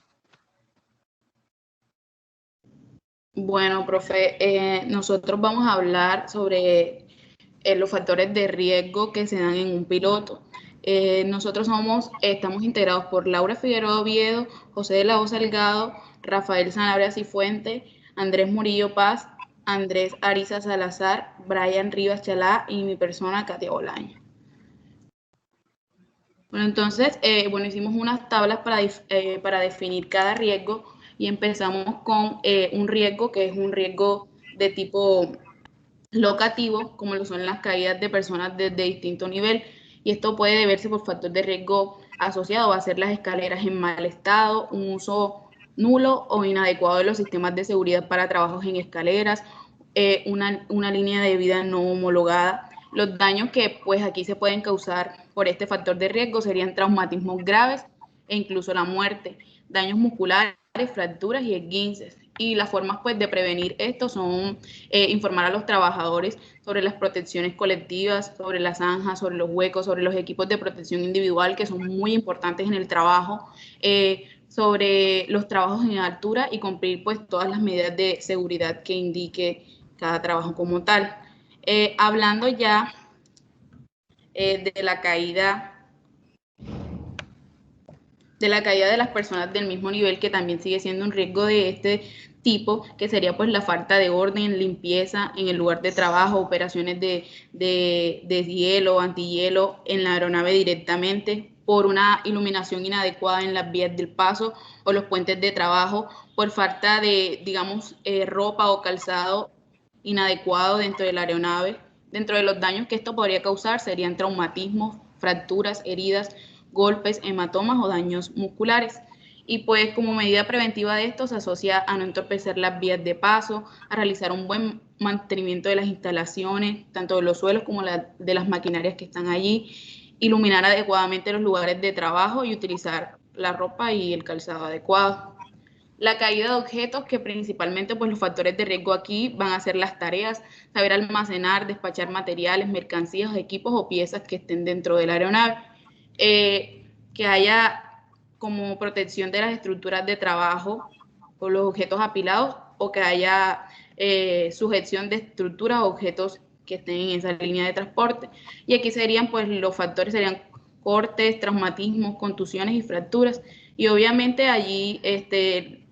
Speaker 6: Bueno, profe, nosotros vamos a hablar sobre los factores de riesgo que se dan en un piloto. Nosotros estamos integrados por Laura Figueroa Oviedo, José de la O Salgado, Rafael Sanabria Cifuente, Andrés Murillo Paz, Andrés Ariza Salazar, Brian Rivas Chalá y mi persona, Katia Bolaño. Bueno, entonces, hicimos unas tablas para definir cada riesgo y empezamos con un riesgo que es un riesgo de tipo locativo, como lo son las caídas de personas de distinto nivel, y esto puede deberse por factor de riesgo asociado a hacer las escaleras en mal estado, un uso nulo o inadecuado de los sistemas de seguridad para trabajos en escaleras, una línea de vida no homologada. Los daños que pues aquí se pueden causar por este factor de riesgo serían traumatismos graves e incluso la muerte, daños musculares, fracturas y esguinces. Y las formas pues de prevenir esto son informar a los trabajadores sobre las protecciones colectivas, sobre las zanjas, sobre los huecos, sobre los equipos de protección individual que son muy importantes en el trabajo, sobre los trabajos en altura y cumplir pues todas las medidas de seguridad que indique cada trabajo como tal. Hablando ya de la caída de las personas del mismo nivel, que también sigue siendo un riesgo de este tipo, que sería pues la falta de orden, limpieza en el lugar de trabajo, operaciones de hielo, antihielo en la aeronave directamente, por una iluminación inadecuada en las vías del paso o los puentes de trabajo, por falta de, digamos, ropa o calzado inadecuado dentro de la aeronave. Dentro de los daños que esto podría causar serían traumatismos, fracturas, heridas, golpes, hematomas o daños musculares. Y pues como medida preventiva de esto se asocia a no entorpecer las vías de paso, a realizar un buen mantenimiento de las instalaciones, tanto de los suelos como de las maquinarias que están allí, iluminar adecuadamente los lugares de trabajo y utilizar la ropa y el calzado adecuado. La caída de objetos, que principalmente pues los factores de riesgo aquí van a ser las tareas, saber almacenar, despachar materiales, mercancías, equipos o piezas que estén dentro de la aeronave. Que haya como protección de las estructuras de trabajo o los objetos apilados, o que haya sujeción de estructuras o objetos que estén en esa línea de transporte. Y aquí serían, pues, los factores serían cortes, traumatismos, contusiones y fracturas. Y obviamente allí,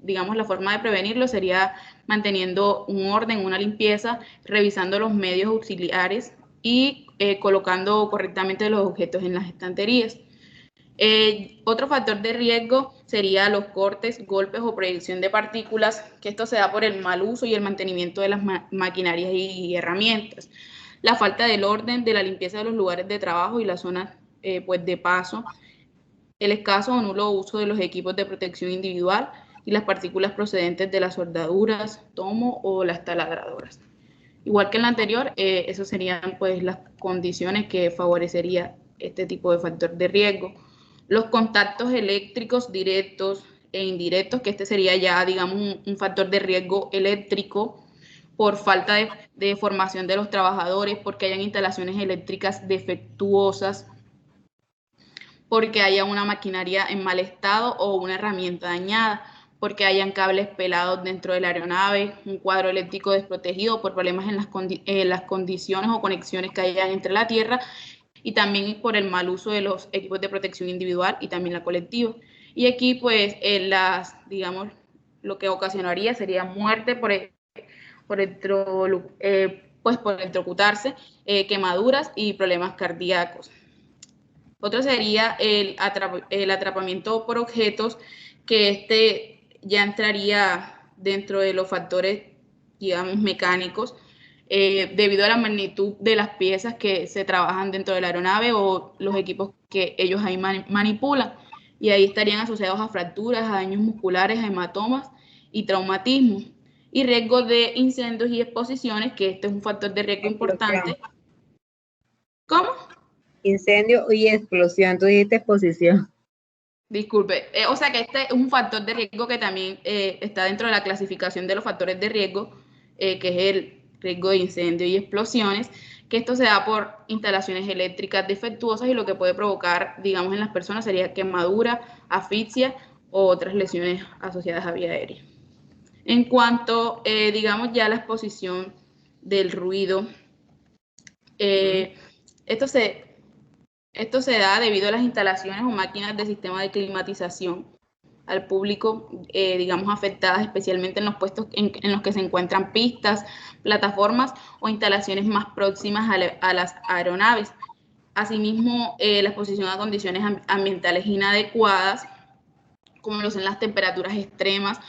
Speaker 6: digamos, la forma de prevenirlo sería manteniendo un orden, una limpieza, revisando los medios auxiliares y colocando correctamente los objetos en las estanterías. Otro factor de riesgo sería los cortes, golpes o proyección de partículas, que esto se da por el mal uso y el mantenimiento de las maquinarias y herramientas. La falta del orden, de la limpieza de los lugares de trabajo y las zonas pues de paso. El escaso o nulo uso de los equipos de protección individual y las partículas procedentes de las soldaduras, tomo o las taladradoras. Igual que en la anterior, esas serían pues las condiciones que favorecería este tipo de factor de riesgo. Los contactos eléctricos directos e indirectos, que este sería ya, digamos, un factor de riesgo eléctrico por falta de formación de los trabajadores, porque hayan instalaciones eléctricas defectuosas, porque haya una maquinaria en mal estado o una herramienta dañada, porque hayan cables pelados dentro de la aeronave, un cuadro eléctrico desprotegido por problemas en las condiciones o conexiones que hayan entre la tierra, y también por el mal uso de los equipos de protección individual y también la colectiva. Y aquí, pues, digamos, lo que ocasionaría sería muerte por electrocutarse, quemaduras y problemas cardíacos. Otro sería el atrapamiento por objetos, que ya entraría dentro de los factores, digamos, mecánicos, debido a la magnitud de las piezas que se trabajan dentro de la aeronave o los equipos que ellos ahí manipulan. Y ahí estarían asociados a fracturas, a daños musculares, a hematomas y traumatismos. Y riesgo de incendios y exposiciones, que este es un factor de riesgo importante. ¿Cómo?
Speaker 1: Incendio y explosión, tú dijiste exposición.
Speaker 6: Disculpe, o sea que este es un factor de riesgo que también está dentro de la clasificación de los factores de riesgo, que es el riesgo de incendio y explosiones, que esto se da por instalaciones eléctricas defectuosas y lo que puede provocar, digamos, en las personas sería quemadura, asfixia o otras lesiones asociadas a vía aérea. En cuanto, digamos, ya a la exposición del ruido, esto se da debido a las instalaciones o máquinas de sistema de climatización al público, digamos, afectadas, especialmente en los puestos en los que se encuentran pistas, plataformas o instalaciones más próximas a las aeronaves. Asimismo, la exposición a condiciones ambientales inadecuadas, como lo son las temperaturas extremas,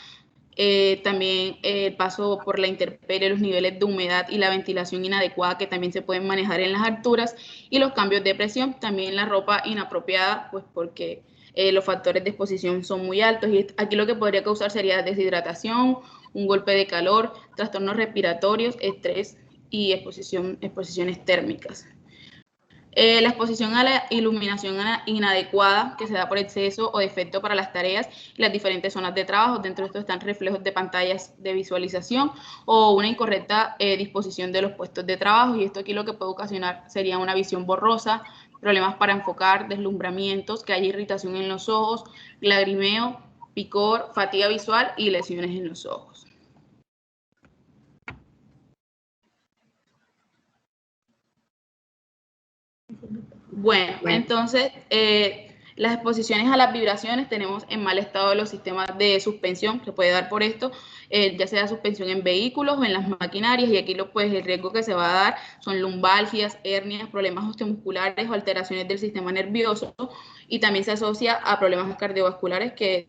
Speaker 6: también el paso por la intemperie, los niveles de humedad y la ventilación inadecuada que también se pueden manejar en las alturas, y los cambios de presión, también la ropa inapropiada, pues porque los factores de exposición son muy altos, y aquí lo que podría causar sería deshidratación, un golpe de calor, trastornos respiratorios, estrés y exposiciones térmicas. La exposición a la iluminación inadecuada que se da por exceso o defecto para las tareas y las diferentes zonas de trabajo. Dentro de esto están reflejos de pantallas de visualización o una incorrecta disposición de los puestos de trabajo, y esto aquí lo que puede ocasionar sería una visión borrosa, problemas para enfocar, deslumbramientos, que haya irritación en los ojos, lagrimeo, picor, fatiga visual y lesiones en los ojos. Bueno, entonces las exposiciones a las vibraciones tenemos en mal estado de los sistemas de suspensión, se puede dar por esto, ya sea suspensión en vehículos o en las maquinarias, y aquí pues, el riesgo que se va a dar son lumbalgias, hernias, problemas osteomusculares o alteraciones del sistema nervioso, y también se asocia a problemas cardiovasculares, que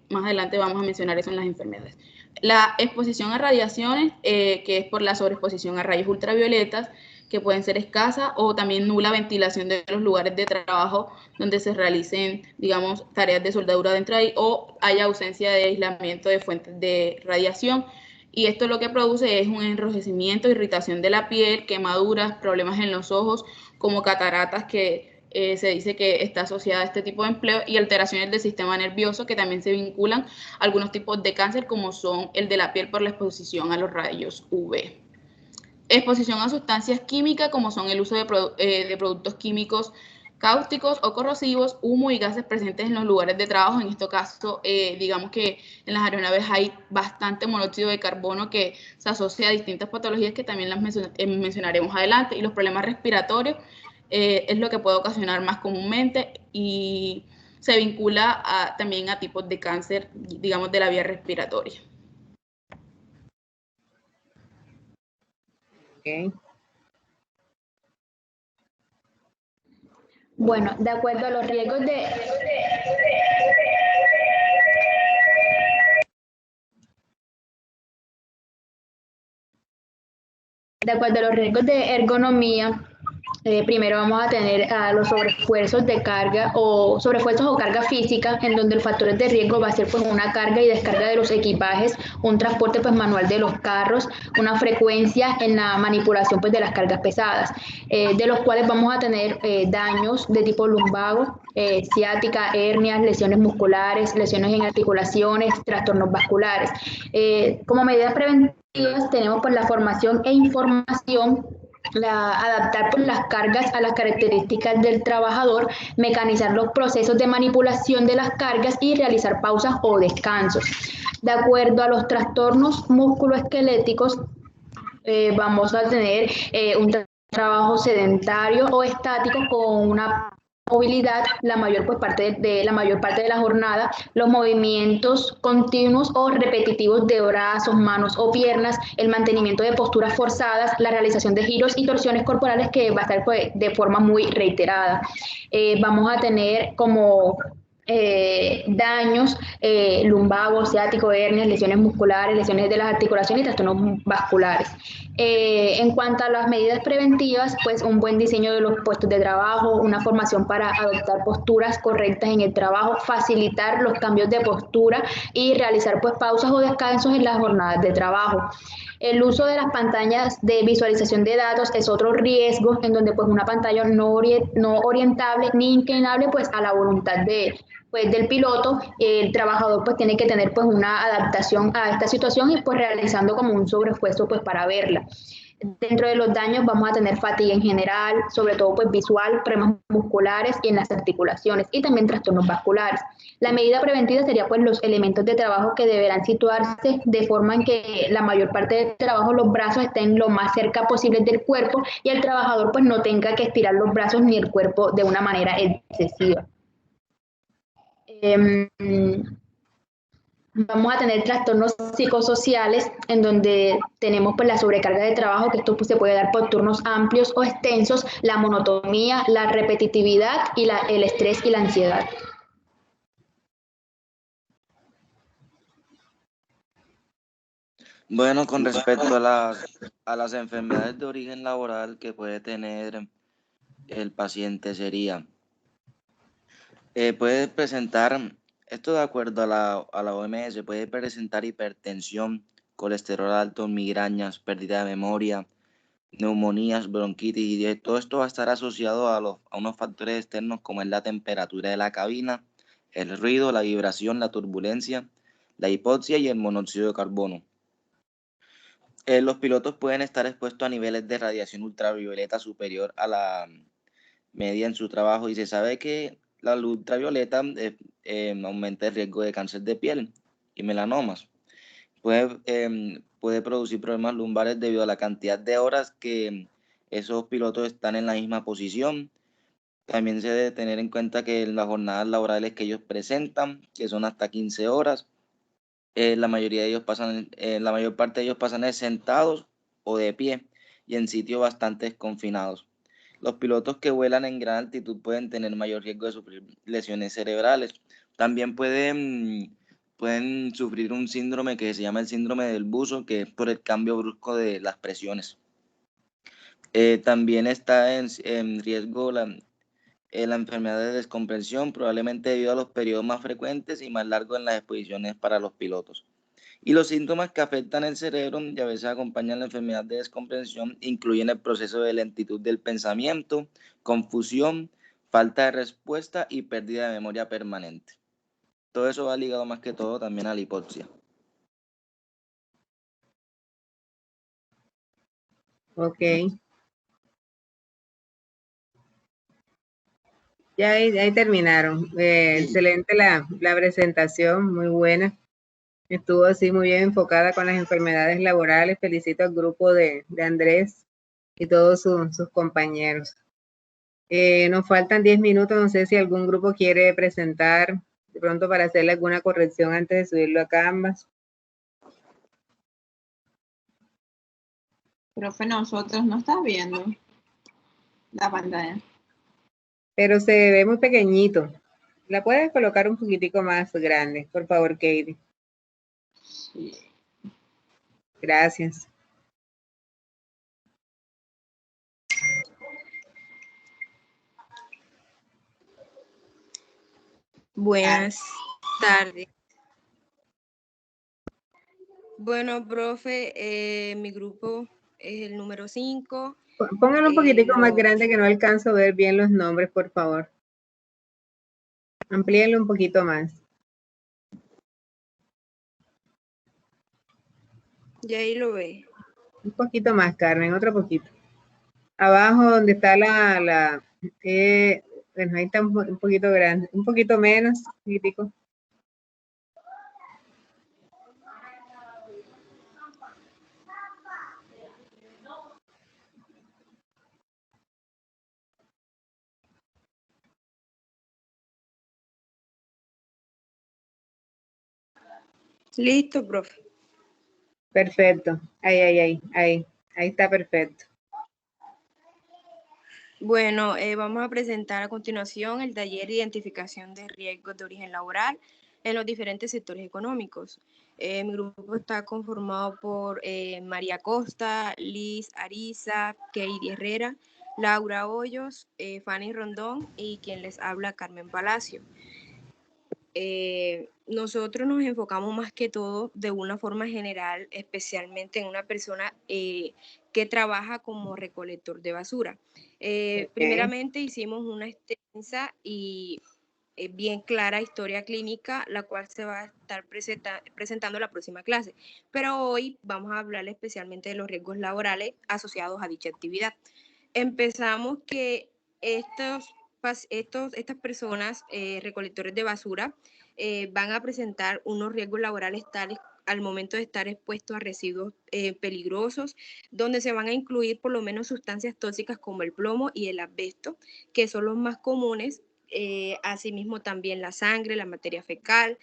Speaker 6: más adelante vamos a mencionar eso en las enfermedades. La exposición a radiaciones, que es por la sobreexposición a rayos ultravioletas, que pueden ser escasas, o también nula ventilación de los lugares de trabajo donde se realicen, digamos, tareas de soldadura dentro de ahí, o haya ausencia de aislamiento de fuentes de radiación. Y esto lo que produce es un enrojecimiento, irritación de la piel, quemaduras, problemas en los ojos, como cataratas, que se dice que está asociada a este tipo de empleo, y alteraciones del sistema nervioso, que también se vinculan a algunos tipos de cáncer, como son el de la piel por la exposición a los rayos UV. Exposición a sustancias químicas, como son el uso de productos químicos cáusticos o corrosivos, humo y gases presentes en los lugares de trabajo. En este caso, digamos que en las aeronaves hay bastante monóxido de carbono, que se asocia a distintas patologías que también las mencionaremos adelante, y los problemas respiratorios es lo que puede ocasionar más comúnmente, y se vincula también a tipos de cáncer, digamos, de la vía respiratoria.
Speaker 1: Okay.
Speaker 7: Bueno, de acuerdo a los riesgos de ergonomía, primero vamos a tener a los sobreesfuerzos de carga o sobreesfuerzos o carga física, en donde el factor de riesgo va a ser pues una carga y descarga de los equipajes, un transporte pues manual de los carros, una frecuencia en la manipulación pues de las cargas pesadas, de los cuales vamos a tener daños de tipo lumbago, ciática, hernias, lesiones musculares, lesiones en articulaciones, trastornos vasculares. Como medidas preventivas tenemos pues la formación e información, adaptar pues, las cargas a las características del trabajador, mecanizar los procesos de manipulación de las cargas y realizar pausas o descansos. De acuerdo a los trastornos musculoesqueléticos, vamos a tener un trabajo sedentario o estático con una movilidad la mayor parte de la jornada, los movimientos continuos o repetitivos de brazos, manos o piernas, el mantenimiento de posturas forzadas, la realización de giros y torsiones corporales, que va a estar pues, de forma muy reiterada. Vamos a tener como daños lumbago, ciático, hernias, lesiones musculares, lesiones de las articulaciones y trastornos vasculares. En cuanto a las medidas preventivas, pues un buen diseño de los puestos de trabajo, una formación para adoptar posturas correctas en el trabajo, facilitar los cambios de postura y realizar pues pausas o descansos en las jornadas de trabajo. El uso de las pantallas de visualización de datos es otro riesgo, en donde pues una pantalla no orientable ni inclinable pues a la voluntad pues del piloto, el trabajador pues tiene que tener pues una adaptación a esta situación y pues realizando como un sobreesfuerzo pues para verla. Dentro de los daños vamos a tener fatiga en general, sobre todo pues visual, problemas musculares y en las articulaciones y también trastornos vasculares. La medida preventiva sería pues los elementos de trabajo que deberán situarse de forma en que la mayor parte del trabajo los brazos estén lo más cerca posible del cuerpo y el trabajador pues no tenga que estirar los brazos ni el cuerpo de una manera excesiva. Vamos a tener trastornos psicosociales en donde tenemos pues la sobrecarga de trabajo, que esto pues, se puede dar por turnos amplios o extensos, la monotonía, la repetitividad y el estrés y la ansiedad.
Speaker 8: Bueno, con respecto a las enfermedades de origen laboral que puede tener el paciente sería, puede presentar, esto de acuerdo a la OMS, puede presentar hipertensión, colesterol alto, migrañas, pérdida de memoria, neumonías, bronquitis, y todo esto va a estar asociado a unos factores externos como es la temperatura de la cabina, el ruido, la vibración, la turbulencia, la hipoxia y el monóxido de carbono. Los pilotos pueden estar expuestos a niveles de radiación ultravioleta superior a la media en su trabajo y se sabe que la luz ultravioleta aumenta el riesgo de cáncer de piel y melanomas. Puede producir problemas lumbares debido a la cantidad de horas que esos pilotos están en la misma posición. También se debe tener en cuenta que las jornadas laborales que ellos presentan, que son hasta 15 horas, la mayor parte de ellos pasan sentados o de pie y en sitios bastante confinados. Los pilotos que vuelan en gran altitud pueden tener mayor riesgo de sufrir lesiones cerebrales. También pueden sufrir un síndrome que se llama el síndrome del buzo, que es por el cambio brusco de las presiones. También está en riesgo la enfermedad de descompresión, probablemente debido a los periodos más frecuentes y más largos en las exposiciones para los pilotos. Y los síntomas que afectan el cerebro y a veces acompañan la enfermedad de descomprensión incluyen el proceso de lentitud del pensamiento, confusión, falta de respuesta y pérdida de memoria permanente. Todo eso va ligado más que todo también a la hipoxia.
Speaker 1: Ok. Ya ahí terminaron. Excelente la presentación, muy buena. Estuvo así muy bien enfocada con las enfermedades laborales. Felicito al grupo de Andrés y todos sus compañeros. Nos faltan 10 minutos, no sé si algún grupo quiere presentar de pronto para hacerle alguna corrección antes de subirlo a Canvas.
Speaker 5: Profe, nosotros no está viendo la pantalla.
Speaker 1: Pero se ve muy pequeñito. ¿La puedes colocar un poquitico más grande, por favor, Katie?
Speaker 5: Sí.
Speaker 1: Gracias.
Speaker 9: Buenas tardes. Bueno, profe, mi grupo es el número 5.
Speaker 1: Pónganlo un poquitico más grande que no alcanzo a ver bien los nombres, por favor. Amplíenlo un poquito más.
Speaker 9: Y ahí lo ve.
Speaker 1: Un poquito más, Carmen, otro poquito. Abajo donde está bueno, ahí está un poquito grande, un poquito menos, un poquitico.
Speaker 9: Listo, profe.
Speaker 1: Perfecto. Ahí está perfecto.
Speaker 9: Bueno, vamos a presentar a continuación el taller de identificación de riesgos de origen laboral en los diferentes sectores económicos. Mi grupo está conformado por María Costa, Liz Ariza, Keidi Herrera, Laura Hoyos, Fanny Rondón y quien les habla, Carmen Palacio. Nosotros nos enfocamos más que todo de una forma general, especialmente en una persona que trabaja como recolector de basura. Primeramente hicimos una extensa y bien clara historia clínica, la cual se va a estar presentando en la próxima clase. Pero hoy vamos a hablar especialmente de los riesgos laborales asociados a dicha actividad. Empezamos que estas personas, recolectores de basura, van a presentar unos riesgos laborales tales al momento de estar expuestos a residuos peligrosos, donde se van a incluir por lo menos sustancias tóxicas como el plomo y el asbesto, que son los más comunes. Asimismo también la sangre, la materia fecal,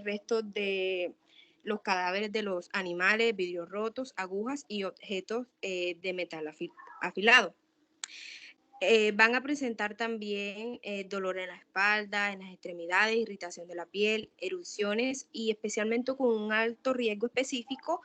Speaker 9: restos de los cadáveres de los animales, vidrios rotos, agujas y objetos de metal afilado. Van a presentar también dolor en la espalda, en las extremidades, irritación de la piel, erupciones y especialmente con un alto riesgo específico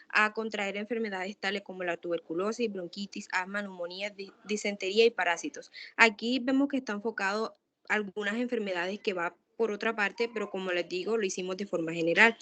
Speaker 9: a contraer enfermedades tales como la tuberculosis, bronquitis, asma, neumonía, disentería y parásitos. Aquí vemos que está enfocado algunas enfermedades que va por otra parte, pero como les digo, lo hicimos de forma general.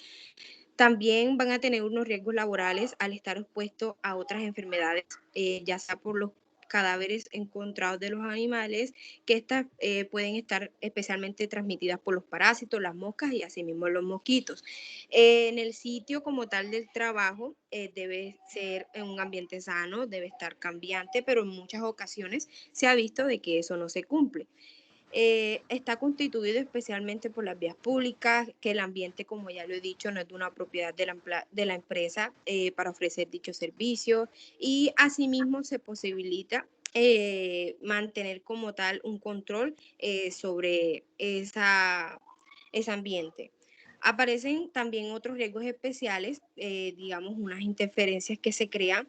Speaker 9: También van a tener unos riesgos laborales al estar expuestos a otras enfermedades, ya sea por los cadáveres encontrados de los animales, que estas pueden estar especialmente transmitidas por los parásitos, las moscas y asimismo los mosquitos. En el sitio como tal del trabajo debe ser en un ambiente sano, debe estar cambiante, pero en muchas ocasiones se ha visto de que eso no se cumple. Está constituido especialmente por las vías públicas, que el ambiente, como ya lo he dicho, no es de una propiedad de la empresa para ofrecer dichos servicios, y asimismo se posibilita mantener como tal un control sobre ese ambiente. Aparecen también otros riesgos especiales, digamos unas interferencias que se crean,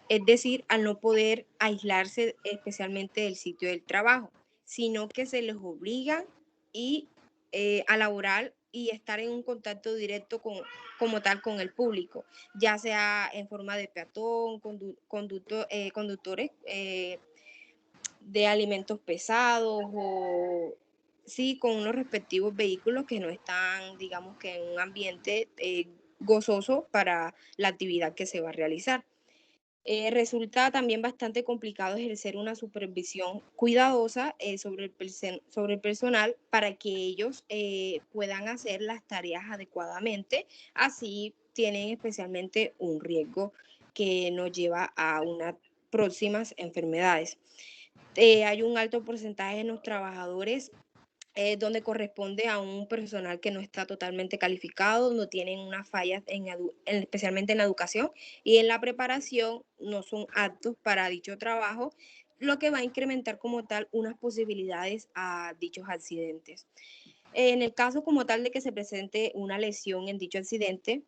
Speaker 9: es decir, al no poder aislarse especialmente del sitio del trabajo, sino que se les obliga a laborar y estar en un contacto directo como tal con el público, ya sea en forma de peatón, conductores de alimentos pesados o sí, con unos respectivos vehículos que no están, digamos que en un ambiente gozoso para la actividad que se va a realizar. Resulta también bastante complicado ejercer una supervisión cuidadosa sobre el personal para que ellos puedan hacer las tareas adecuadamente. Así tienen especialmente un riesgo que nos lleva a unas próximas enfermedades. Hay un alto porcentaje de los trabajadores donde corresponde a un personal que no está totalmente calificado, no tienen unas fallas especialmente en la educación y en la preparación, no son aptos para dicho trabajo, lo que va a incrementar como tal unas posibilidades a dichos accidentes. En el caso como tal de que se presente una lesión en dicho accidente,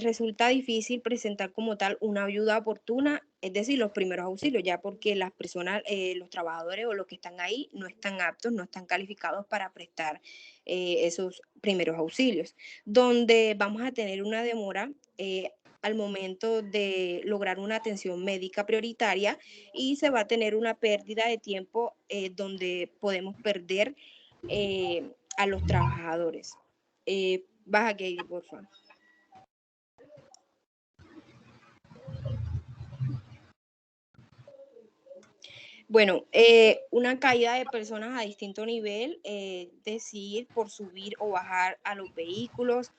Speaker 9: resulta difícil presentar como tal una ayuda oportuna, es decir, los primeros auxilios, ya porque las personas, los trabajadores o los que están ahí no están aptos, no están calificados para prestar esos primeros auxilios, donde vamos a tener una demora al momento de lograr una atención médica prioritaria y se va a tener una pérdida de tiempo donde podemos perder a los trabajadores. Baja, Katie, por favor. Bueno, una caída de personas a distinto nivel, decir, por subir o bajar a los vehículos,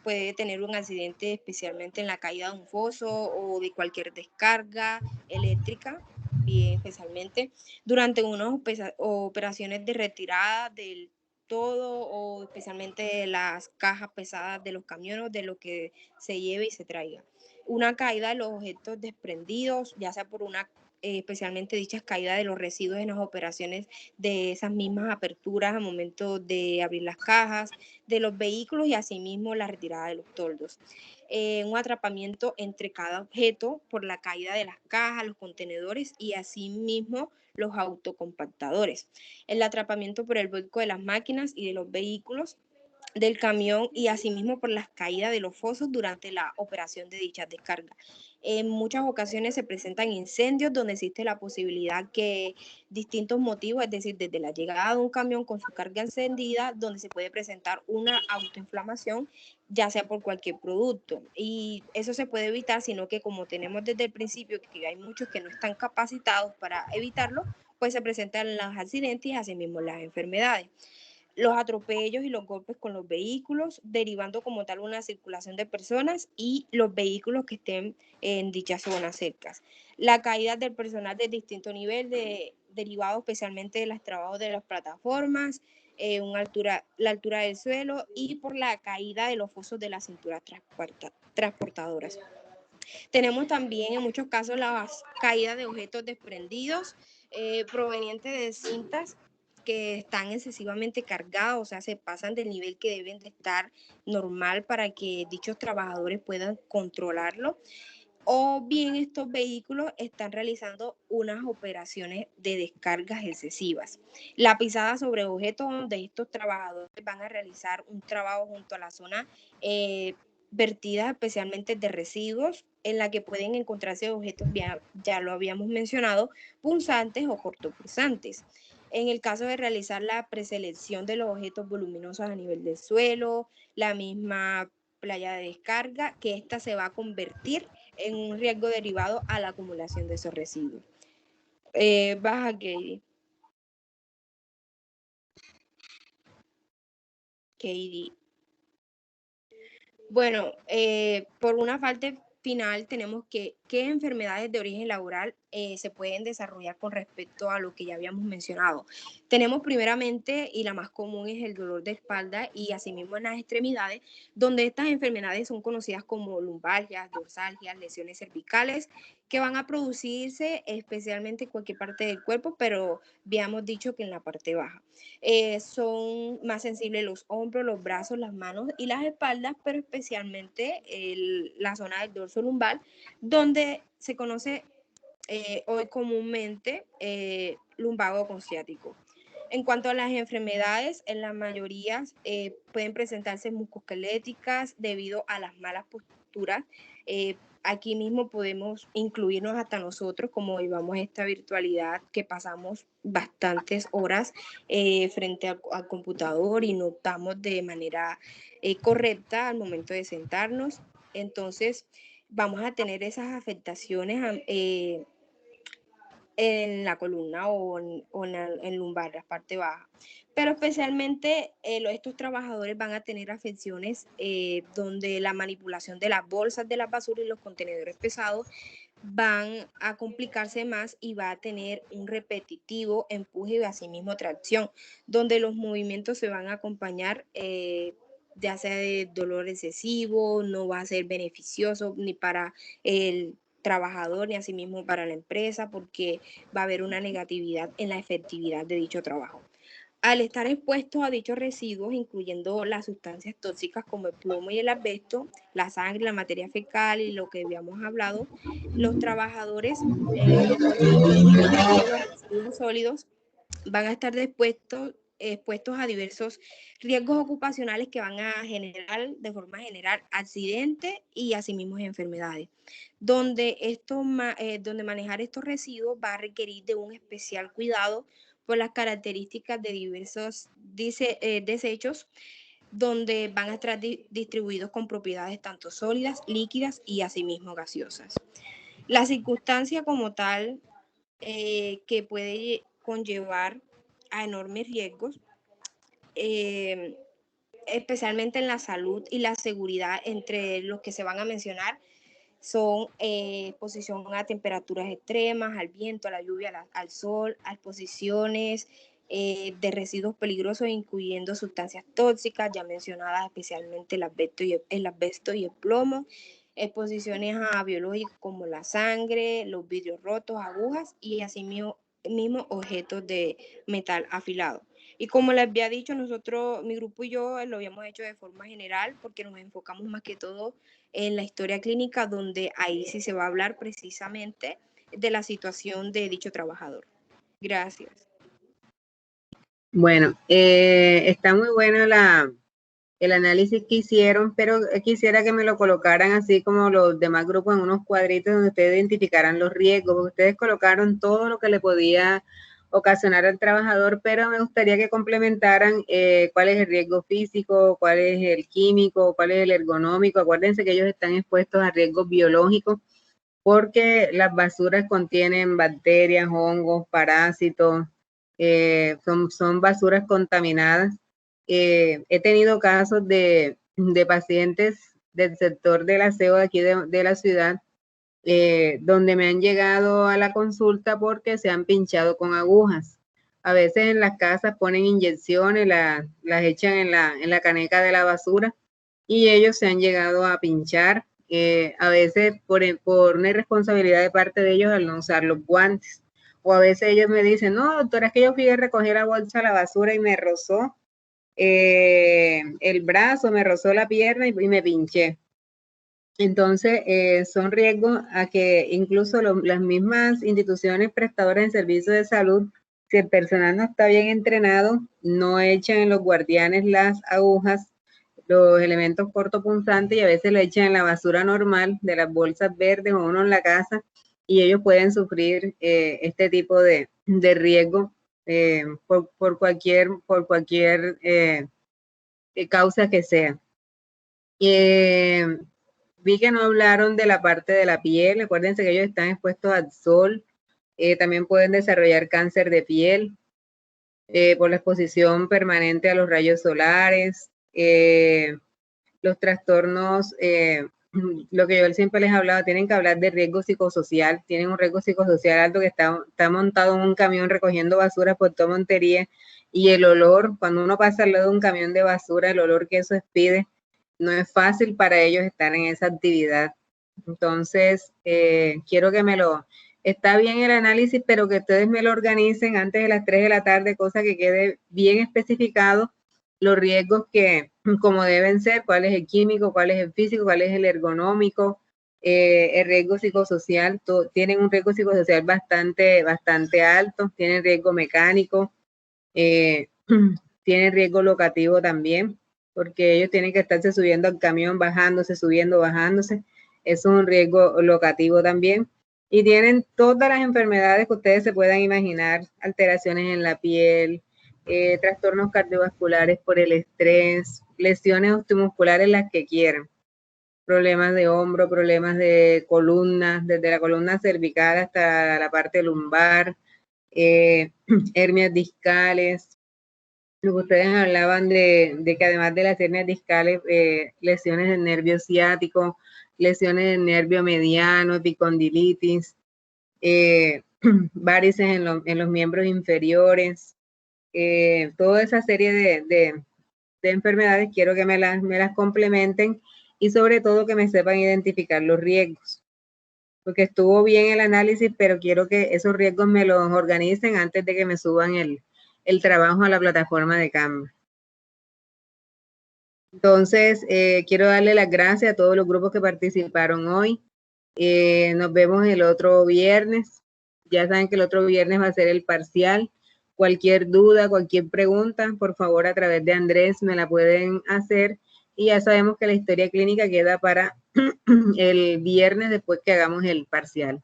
Speaker 9: puede tener un accidente especialmente en la caída de un foso o de cualquier descarga eléctrica, bien especialmente, durante unas operaciones de retirada del todo o especialmente de las cajas pesadas de los camiones, de lo que se lleve y se traiga. Una caída de los objetos desprendidos, ya sea por una especialmente dichas caídas de los residuos en las operaciones de esas mismas aperturas al momento de abrir las cajas, de los vehículos y asimismo la retirada de los toldos. Un atrapamiento entre cada objeto por la caída de las cajas, los contenedores y asimismo los autocompactadores. El atrapamiento por el vuelco de las máquinas y de los vehículos del camión y asimismo por las caídas de los fosos durante la operación de dichas descargas. En muchas ocasiones se presentan incendios donde existe la posibilidad que distintos motivos, es decir, desde la llegada de un camión con su carga encendida, donde se puede presentar una autoinflamación, ya sea por cualquier producto. Y eso se puede evitar, sino que como tenemos desde el principio que hay muchos que no están capacitados para evitarlo, pues se presentan los accidentes y asimismo las enfermedades. Los atropellos y los golpes con los vehículos, derivando como tal una circulación de personas y los vehículos que estén en dichas zonas cercas. La caída del personal de distinto nivel, derivado especialmente de los trabajos de las plataformas, la altura del suelo y por la caída de los fosos de las cinturas transportadoras. Tenemos también en muchos casos las caídas de objetos desprendidos provenientes de cintas que están excesivamente cargados, o sea, se pasan del nivel que deben de estar normal para que dichos trabajadores puedan controlarlo. O bien estos vehículos están realizando unas operaciones de descargas excesivas. La pisada sobre objetos donde estos trabajadores van a realizar un trabajo junto a la zona vertidas especialmente de residuos, en la que pueden encontrarse objetos, ya lo habíamos mencionado, punzantes o cortopulsantes. En el caso de realizar la preselección de los objetos voluminosos a nivel del suelo, la misma playa de descarga, que ésta se va a convertir en un riesgo derivado a la acumulación de esos residuos. Baja, Katie. Katie. Bueno, por una parte final tenemos qué enfermedades de origen laboral se pueden desarrollar con respecto a lo que ya habíamos mencionado. Tenemos primeramente, y la más común es el dolor de espalda y asimismo en las extremidades, donde estas enfermedades son conocidas como lumbalgias, dorsalgias, lesiones cervicales, que van a producirse especialmente en cualquier parte del cuerpo, pero habíamos dicho que en la parte baja. Son más sensibles los hombros, los brazos, las manos y las espaldas, pero especialmente la zona del dorso lumbar, donde se conoce hoy comúnmente lumbago con ciático. En cuanto a las enfermedades, en la mayoría pueden presentarse musculoesqueléticas debido a las malas posturas. Aquí mismo podemos incluirnos hasta nosotros, como llevamos esta virtualidad, que pasamos bastantes horas frente al computador y no estamos de manera correcta al momento de sentarnos. Entonces, vamos a tener esas afectaciones en la columna o en lumbar, la parte baja. Pero especialmente estos trabajadores van a tener afecciones donde la manipulación de las bolsas de la basura y los contenedores pesados van a complicarse más y va a tener un repetitivo empuje y asimismo tracción, donde los movimientos se van a acompañar ya sea de dolor excesivo, no va a ser beneficioso ni para el trabajador ni asimismo para la empresa, porque va a haber una negatividad en la efectividad de dicho trabajo. Al estar expuestos a dichos residuos, incluyendo las sustancias tóxicas como el plomo y el asbesto, la sangre, la materia fecal y lo que habíamos hablado, los trabajadores los residuos sólidos van a estar expuestos a diversos riesgos ocupacionales que van a generar de forma general accidentes y asimismo enfermedades, donde manejar estos residuos va a requerir de un especial cuidado por las características de diversos desechos, donde van a estar distribuidos con propiedades tanto sólidas, líquidas y asimismo gaseosas. La circunstancia como tal que puede conllevar a enormes riesgos, especialmente en la salud y la seguridad, entre los que se van a mencionar son exposición a temperaturas extremas, al viento, a la lluvia, al sol, a exposiciones de residuos peligrosos, incluyendo sustancias tóxicas, ya mencionadas especialmente el asbesto y el plomo, exposiciones a biológicos como la sangre, los vidrios rotos, agujas y así mismo objetos de metal afilado. Y como les había dicho, nosotros, mi grupo y yo lo habíamos hecho de forma general porque nos enfocamos más que todo en la historia clínica, donde ahí sí se va a hablar precisamente de la situación de dicho trabajador. Gracias.
Speaker 1: Bueno, está muy bueno el análisis que hicieron, pero quisiera que me lo colocaran así como los demás grupos en unos cuadritos donde ustedes identificaran los riesgos, porque ustedes colocaron todo lo que le podía ocasionar al trabajador, pero me gustaría que complementaran cuál es el riesgo físico, cuál es el químico, cuál es el ergonómico. Acuérdense que ellos están expuestos a riesgos biológicos porque las basuras contienen bacterias, hongos, parásitos, son basuras contaminadas. He tenido casos de pacientes del sector del aseo de aquí de la ciudad, donde me han llegado a la consulta porque se han pinchado con agujas. A veces en las casas ponen inyecciones, las echan en la caneca de la basura y ellos se han llegado a pinchar, a veces por una irresponsabilidad de parte de ellos al no usar los guantes. O a veces ellos me dicen, no, doctora, es que yo fui a recoger la bolsa a la basura y me rozó el brazo, me rozó la pierna y me pinché. Entonces, son riesgos a que incluso las mismas instituciones prestadoras de servicios de salud, si el personal no está bien entrenado, no echan en los guardianes las agujas, los elementos cortopunzantes, y a veces lo echan en la basura normal de las bolsas verdes o uno en la casa, y ellos pueden sufrir este tipo de riesgo por cualquier causa que sea. Vi que no hablaron de la parte de la piel. Acuérdense que ellos están expuestos al sol. También pueden desarrollar cáncer de piel por la exposición permanente a los rayos solares. Los trastornos, lo que yo siempre les he hablado, tienen que hablar de riesgo psicosocial. Tienen un riesgo psicosocial alto, que está montado en un camión recogiendo basura por toda Montería, y el olor, cuando uno pasa al lado de un camión de basura, el olor que eso expide, no es fácil para ellos estar en esa actividad. Entonces, quiero que está bien el análisis, pero que ustedes me lo organicen antes de las 3 de la tarde, cosa que quede bien especificado los riesgos como deben ser, cuál es el químico, cuál es el físico, cuál es el ergonómico, el riesgo psicosocial. Tienen un riesgo psicosocial bastante alto, tienen riesgo mecánico, tienen riesgo locativo también, porque ellos tienen que estarse subiendo al camión, bajándose, subiendo, bajándose. Eso es un riesgo locativo también. Y tienen todas las enfermedades que ustedes se puedan imaginar, alteraciones en la piel, trastornos cardiovasculares por el estrés, lesiones osteomusculares, las que quieran, problemas de hombro, problemas de columna, desde la columna cervical hasta la parte lumbar, hernias discales. Lo que ustedes hablaban de que además de las hernias discales, lesiones del nervio ciático, lesiones del nervio mediano, epicondilitis, varices en los miembros inferiores, toda esa serie de enfermedades, quiero que me las complementen, y sobre todo que me sepan identificar los riesgos, porque estuvo bien el análisis, pero quiero que esos riesgos me los organicen antes de que me suban el trabajo a la plataforma de Canva. Entonces, quiero darle las gracias a todos los grupos que participaron hoy. Nos vemos el otro viernes. Ya saben que el otro viernes va a ser el parcial. Cualquier duda, cualquier pregunta, por favor, a través de Andrés me la pueden hacer. Y ya sabemos que la historia clínica queda para el viernes después que hagamos el parcial.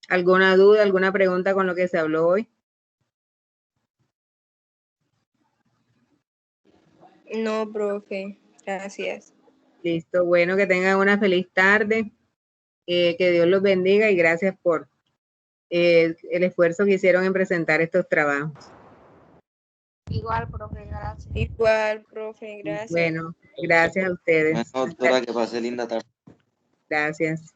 Speaker 1: ¿Alguna duda, alguna pregunta con lo que se habló hoy?
Speaker 9: No, profe, gracias.
Speaker 1: Listo, bueno, que tengan una feliz tarde, que Dios los bendiga y gracias por el esfuerzo que hicieron en presentar estos trabajos.
Speaker 5: Igual, profe, gracias.
Speaker 9: Igual, profe, gracias.
Speaker 1: Bueno, gracias a ustedes.
Speaker 8: Bueno, doctora, que pase linda tarde.
Speaker 1: Gracias.